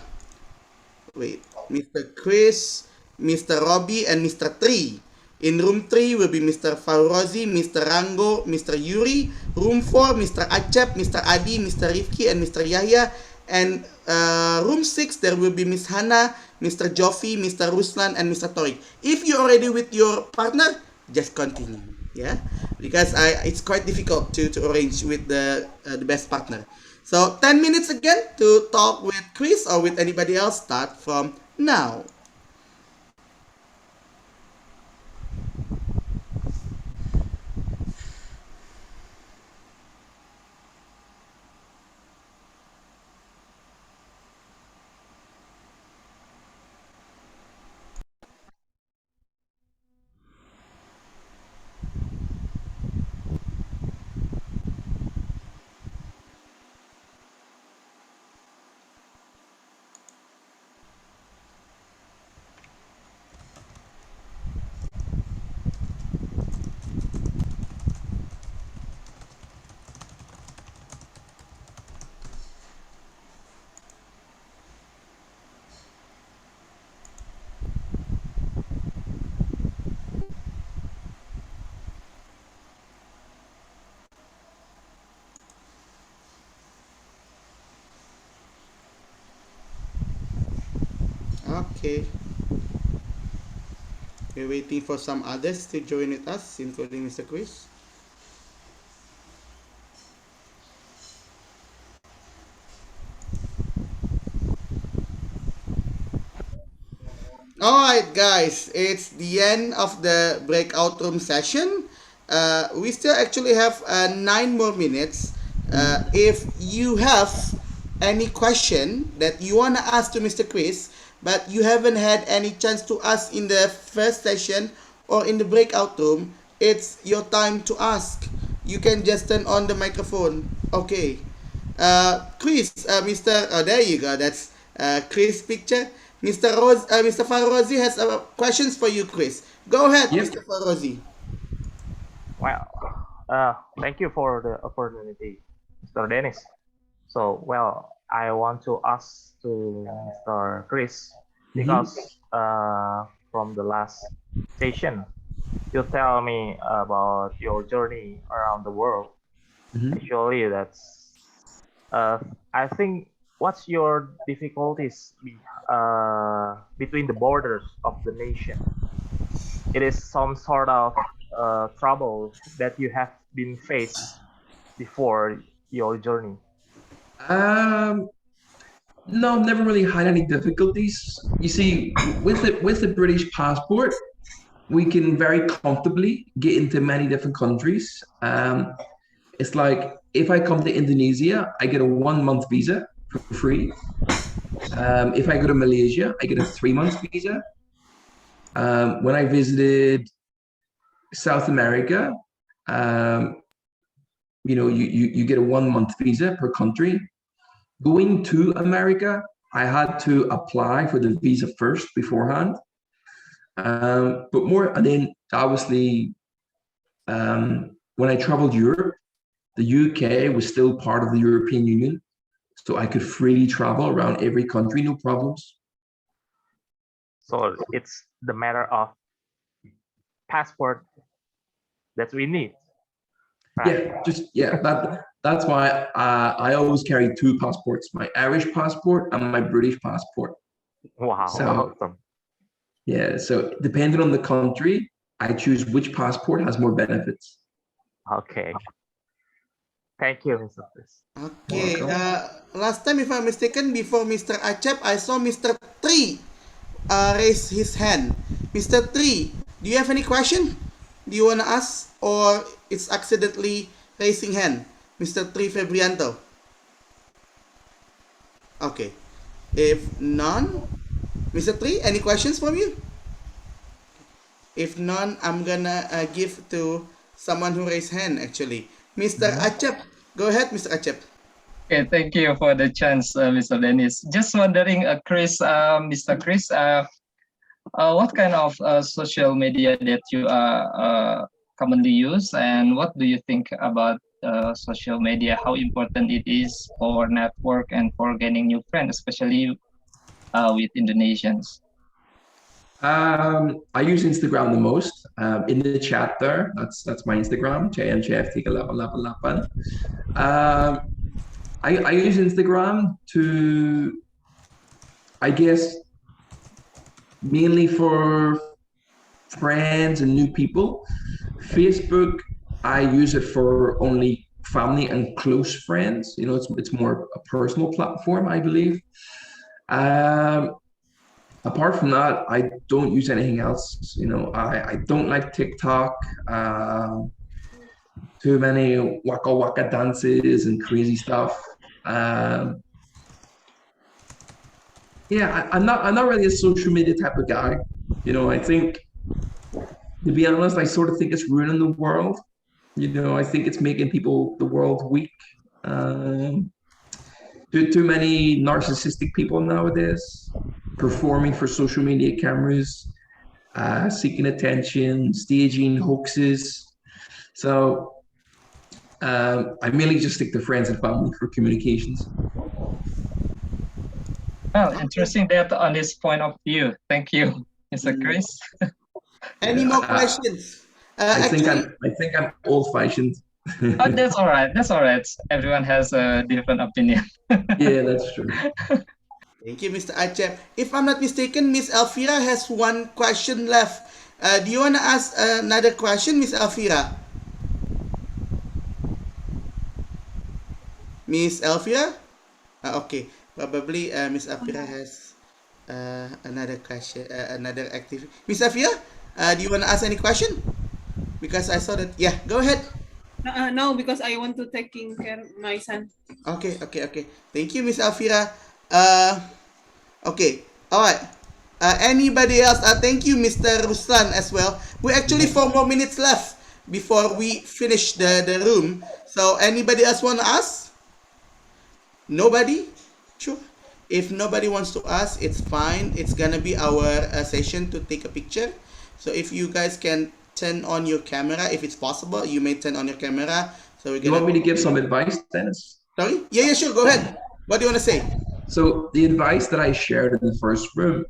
wait, Mr. Chris, Mr. Robbie, and Mr. Tree. In room 3 will be Mr. Faurozi, Mr. Rango, Mr. Yuri. Room 4, Mr. Acep, Mr. Adi, Mr. Rifki, and Mr. Yahya. And room 6, there will be Miss Hana, Mr. Joffy, Mr. Ruslan, and Mr. Torik. If you're already with your partner, just continue. Yeah, because it's quite difficult to arrange with the best partner. So 10 minutes again to talk with Chris or with anybody else. Start from now. Okay. We're waiting for some others to join with us, including Mr. Chris. Alright, guys, it's the end of the breakout room session. We still actually have 9 more minutes. If you have any question that you want to ask to Mr. Chris, but you haven't had any chance to ask in the first session or in the breakout room, it's your time to ask. You can just turn on the microphone. Okay. Chris, Mr. Oh, there you go. That's Chris' picture. Mr. Farozi has questions for you, Chris. Go ahead, Yep. Mr. Farozi. Well, thank you for the opportunity, Mr. Dennis. So, well, I want to ask to Mr. Chris because from the last session, you tell me about your journey around the world. Actually, that's I think what's your difficulties between the borders of the nation? It is some sort of trouble that you have been faced before your journey. No, never really had any difficulties. You see, with the British passport, we can very comfortably get into many different countries. It's like if I come to Indonesia, I get a 1 month visa for free. If I go to Malaysia, I get a 3 month visa. When I visited South America, you get a 1 month visa per country. Going to America, I had to apply for the visa first beforehand. But more, and then obviously, when I traveled Europe, the UK was still part of the European Union, so I could freely travel around every country, no problems. So it's the matter of passport that we need. Right? Yeah, that's why I always carry 2 passports: my Irish passport and my British passport. Wow, So awesome. yeah, so depending on the country, I choose which passport has more benefits. Okay. Thank you, Mr. Chris. Okay. Last time, if I'm mistaken, before Mr. Acep, I saw Mr. Tri raise his hand. Mr. Tri, do you have any question? Do you want to ask, or it's accidentally raising hand? Mr. Tri Febrianto. Okay. If none, Mr. Tri, any questions from you? If none, I'm gonna give to someone who raised hand actually. Mr. Acep, go ahead, Mr. Acep. Okay, thank you for the chance, Mr. Dennis. Just wondering, Mr. Chris, what kind of social media that you commonly use, and what do you think about social media? How important it is for network and for gaining new friends, especially with Indonesians? I use Instagram the most. In the chat there, that's my Instagram, JMJF3888. I use Instagram to, I guess, mainly for friends and new people. Facebook, I use it for only family and close friends. It's more a personal platform, I believe. Apart from that, I don't use anything else. I don't like TikTok. Too many waka waka dances and crazy stuff. Yeah, I'm not really a social media type of guy. I think, to be honest, I sort of think it's ruining the world. I think it's making the world weak. Too many narcissistic people nowadays, performing for social media cameras, seeking attention, staging hoaxes. So I mainly just stick to friends and family for communications. Well, interesting that on this point of view. Thank you, Mr. Chris. Any more questions? I think I'm old-fashioned. Oh, that's all right. That's all right. Everyone has a different opinion. Yeah, that's true. Thank you, Mr. Acep. If I'm not mistaken, Miss Elvira has one question left. Do you want to ask another question, Miss Elvira? Miss Elvira? Okay, probably Miss Elvira has another question, another activity. Miss Elvira, do you want to ask any question? Because I saw that. Yeah, go ahead. No, because I want to taking care of my son. Okay. Thank you, Miss Elvira. Okay, all right. Anybody else? Thank you, Mr. Ruslan, as well. We actually 4 more minutes left before we finish the room. So anybody else want to ask? Nobody? Sure. If nobody wants to ask, it's fine. It's gonna be our session to take a picture. So if you guys can turn on your camera, if it's possible, you may turn on your camera. So we're gonna. You want me to give some advice, Dennis? Sorry? Yeah, sure. Go ahead. What do you want to say? So the advice that I shared in the first room,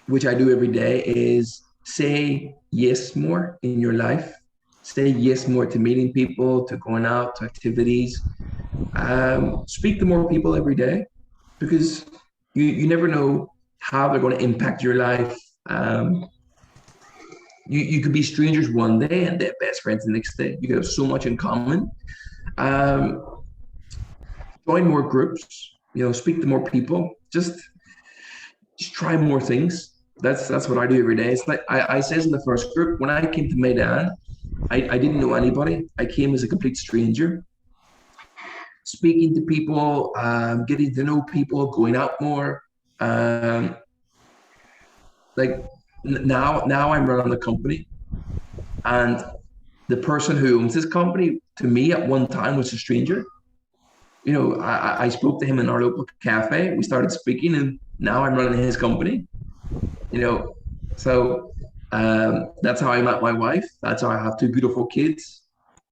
which I do every day, is say yes more in your life. Say yes more to meeting people, to going out, to activities. Speak to more people every day, because you never know how they're going to impact your life. You could be strangers one day and they're best friends the next day. You have so much in common. Join more groups, speak to more people, just try more things. That's what I do every day. It's like I says in the first group, when I came to Medan, I didn't know anybody. I came as a complete stranger. Speaking to people, getting to know people, going out more. Now I'm running the company, and the person who owns this company to me at one time was a stranger. You know, I spoke to him in our local cafe. We started speaking, and now I'm running his company. You know, so that's how I met my wife. That's how I have two beautiful kids.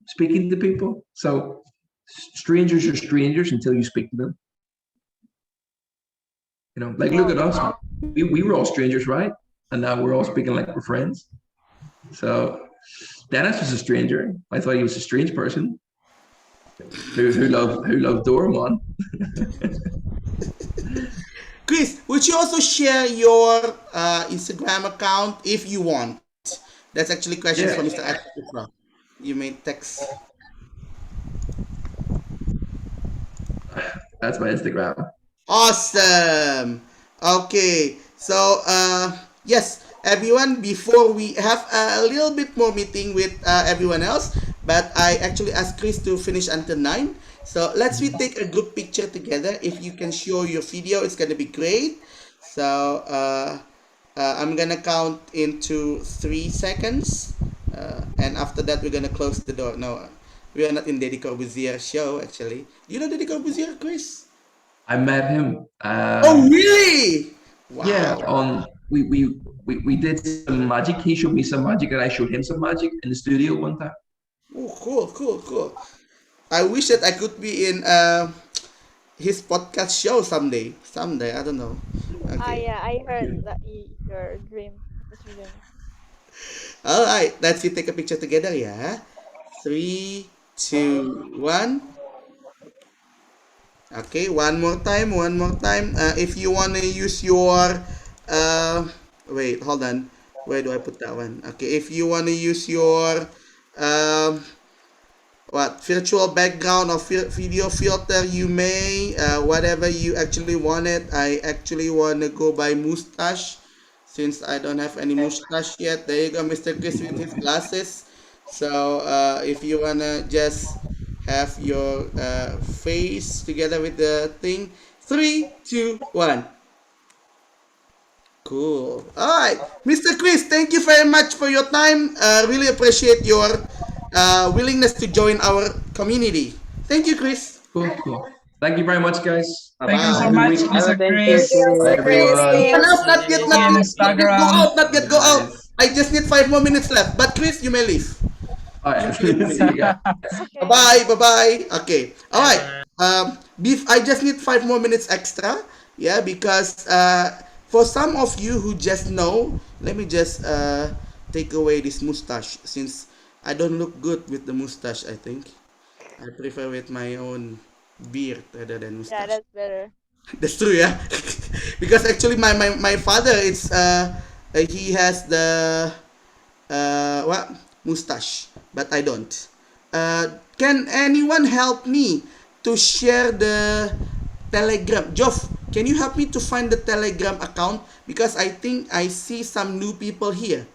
Speaking to people. So strangers are strangers until you speak to them. You know, like look at us. We were all strangers, right? And now we're all speaking like we're friends. So Dennis was a stranger. I thought he was a strange person who loved Doraemon. Chris, would you also share your Instagram account if you want? That's actually questions for Mr. Ashifra. You may text. That's my Instagram. Awesome. Okay. So, yes, everyone, before we have a little bit more meeting with everyone else, but I actually asked Chris to finish until 9. So, let's we take a group picture together. If you can show your video, it's going to be great. So, I'm going to count into 3 seconds. And after that, we're going to close the door. No, we are not in Deddy Corbuzier show, actually. You know Deddy Corbuzier, Chris? I met him. Oh, really? Wow. Yeah, we did some magic. He showed me some magic, and I showed him some magic in the studio one time. Oh, cool. I wish that I could be in his podcast show someday. Someday, I don't know. Okay. Yeah, I heard that your dream, Mr. Dream. All right, let's see, take a picture together, yeah. 3, 2, 1. Okay, one more time. If you want to use your, uh, wait, hold on. Where do I put that one? Okay, if you want to use your, um, virtual background or video filter, you may, whatever you actually wanted. I actually want to go by mustache since I don't have any mustache yet. There you go, Mr. Chris with his glasses. So if you wanna just have your face together with the thing, 3, 2, 1. Cool. All right, Mr. Chris, thank you very much for your time. Really appreciate your willingness to join our community. Thank you, Chris. Cool. Thank you very much, guys. Thank you so Have a much, good week. Mr. Thank Chris. you, Bye, Chris. everyone. Not yet, See you on Instagram. not yet go out. I just need 5 more minutes left. But Chris, you may leave. All right. See you guys. Bye. Okay. All right. I just need 5 more minutes extra. Yeah, because for some of you who just know, let me just take away this mustache since I don't look good with the mustache. I think I prefer with my own beard rather than Yeah, mustache. that's better. That's true, yeah. Because actually, my father, it's he has the what mustache, but I don't. Can anyone help me to share the Telegram? Joff, can you help me to find the Telegram account? Because I think I see some new people here.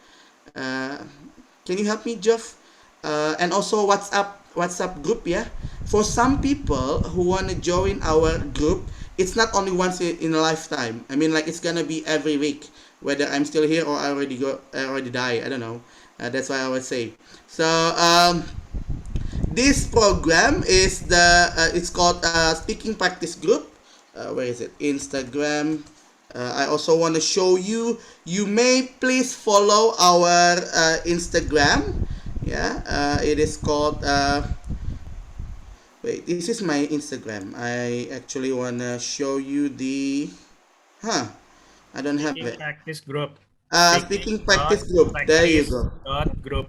Can you help me, Joff? And also WhatsApp group, yeah. For some people who want to join our group, it's not only once in a lifetime. I mean, like it's gonna be every week, whether I'm still here or I already die. I don't know. That's why I would say. So this program is it's called Speaking Practice Group. Where is it? Instagram. I also want to show you. You may please follow our Instagram. Yeah, it is called. Wait, this is my Instagram. I actually wanna show you the. I don't have Speaking it. practice group. Speaking practice group. There you go. Group.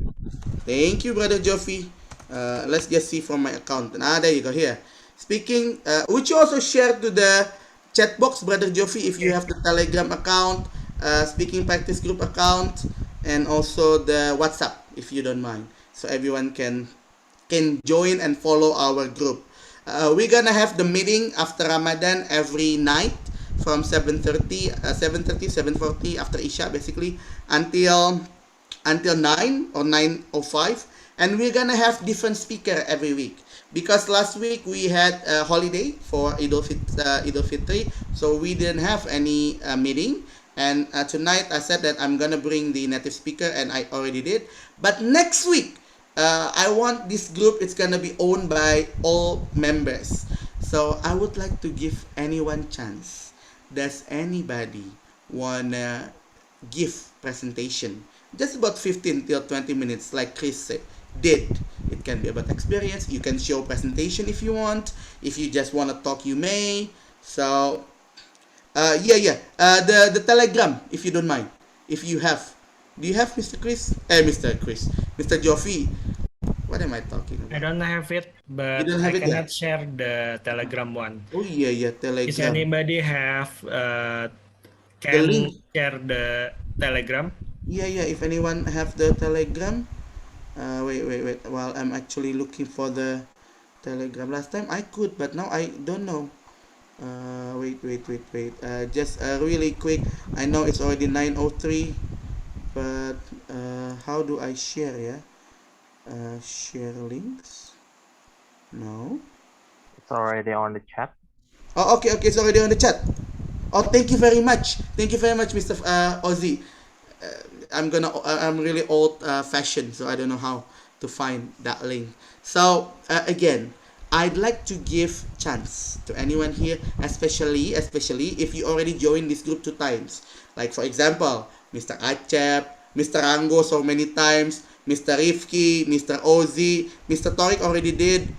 Thank you, brother Joffy. Let's just see from my account. There you go. Here, speaking. Would you also share to the chat box, brother Joffy, if you have the Telegram account, speaking practice group account, and also the WhatsApp, if you don't mind, so everyone can join and follow our group. We're gonna have the meeting after Ramadan every night from 7:40 after Isha, basically until 9 or 9:05, and we're gonna have different speaker every week because last week we had a holiday for Idul Fitri, so we didn't have any meeting. And tonight I said that I'm gonna bring the native speaker, and I already did. But next week I want this group, it's gonna be owned by all members. So I would like to give anyone chance. Does anybody wanna give presentation? Just about 15 till 20 minutes, like Chris said, did. It can be about experience. You can show presentation if you want. If you just wanna talk, you may. So yeah. The Telegram, if you don't mind, if you have. Do you have Mr. Chris? Mr. Joffy. What am I talking I about? don't have it, You but don't I have it cannot yet? share the Telegram one. Oh yeah, Is Telegram. anybody have The can link. share the Telegram? Yeah. If anyone have the Telegram, wait. While I'm actually looking for the Telegram. Last time I could, but now I don't know. Wait. Just really quick. I know it's already 9:03, but how do I share? Yeah. Share links. No. It's already on the chat. Oh, okay. It's already on the chat. Oh, thank you very much. Thank you very much, Mr. Ozzy. I'm really old fashioned, so I don't know how to find that link. So again, I'd like to give chance to anyone here, especially if you already joined this group 2 times. Like for example, Mr. Acep, Mr. Rango so many times, Mr. Rifki, Mr. Ozzy, Mr. Torik already did.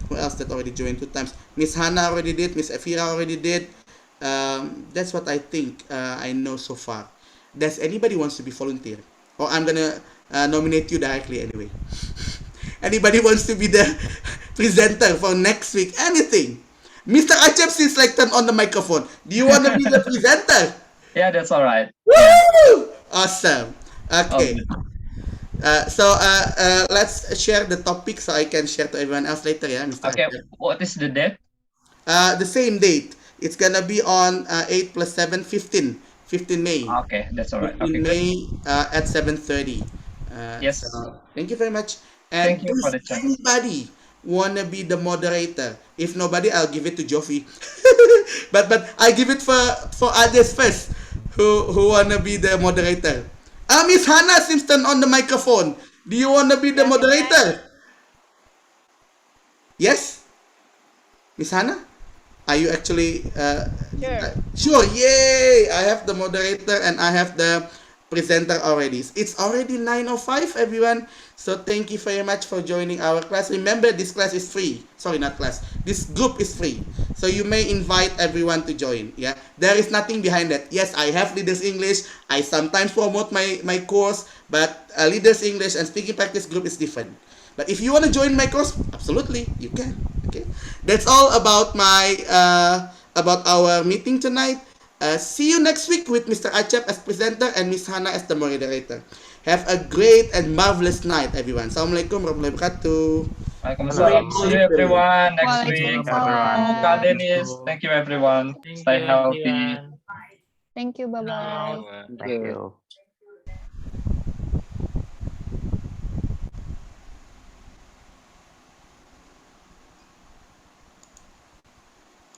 Who else that already joined 2 times? Miss Hannah already did. Miss Efira already did. That's what I think I know so far. Does anybody wants to be volunteer? Or I'm gonna nominate you directly anyway. Anybody wants to be the presenter for next week? Anything? Mr. Acep seems like turn on the microphone. Do you want to be the presenter? Yeah, that's all right. Woo! Awesome. Okay. Okay. Let's share the topic so I can share to everyone else later, yeah, Mr. Okay, Acep. what is the date? The same date. It's gonna be on 8 plus 7, 15. 15 May. Okay, that's all right. 15 Okay, good. May at 7:30. Yes. So thank you very much. Thank And you for does the chance. anybody wanna be the moderator? If nobody, I'll give it to Joffy. but I give it for others first. Who wanna be the moderator? Miss Hannah Simpson on the microphone. Do you wanna be the moderator? Yes, Miss Hannah. Are you actually Sure. sure? Yay! I have the moderator and I have the presenter already. It's already 9:05, everyone. So thank you very much for joining our class. Remember, this class is free. Sorry, not class. This group is free. So you may invite everyone to join. Yeah, there is nothing behind that. Yes, I have Leaders English. I sometimes promote my course, but Leaders English and Speaking Practice group is different. But if you want to join my course, absolutely, you can. Okay, that's all about about our meeting tonight. See you next week with Mr. Acep as presenter and Miss Hannah as the moderator. Have a great and marvelous night, everyone. Assalamualaikum warahmatullahi wabarakatuh. Waalaikumsalam. See you everyone next week. Waalaikumsalam. Kak Dennis, thank you everyone. Thank Stay you, healthy. everyone. Thank you. Bye bye. Thank you.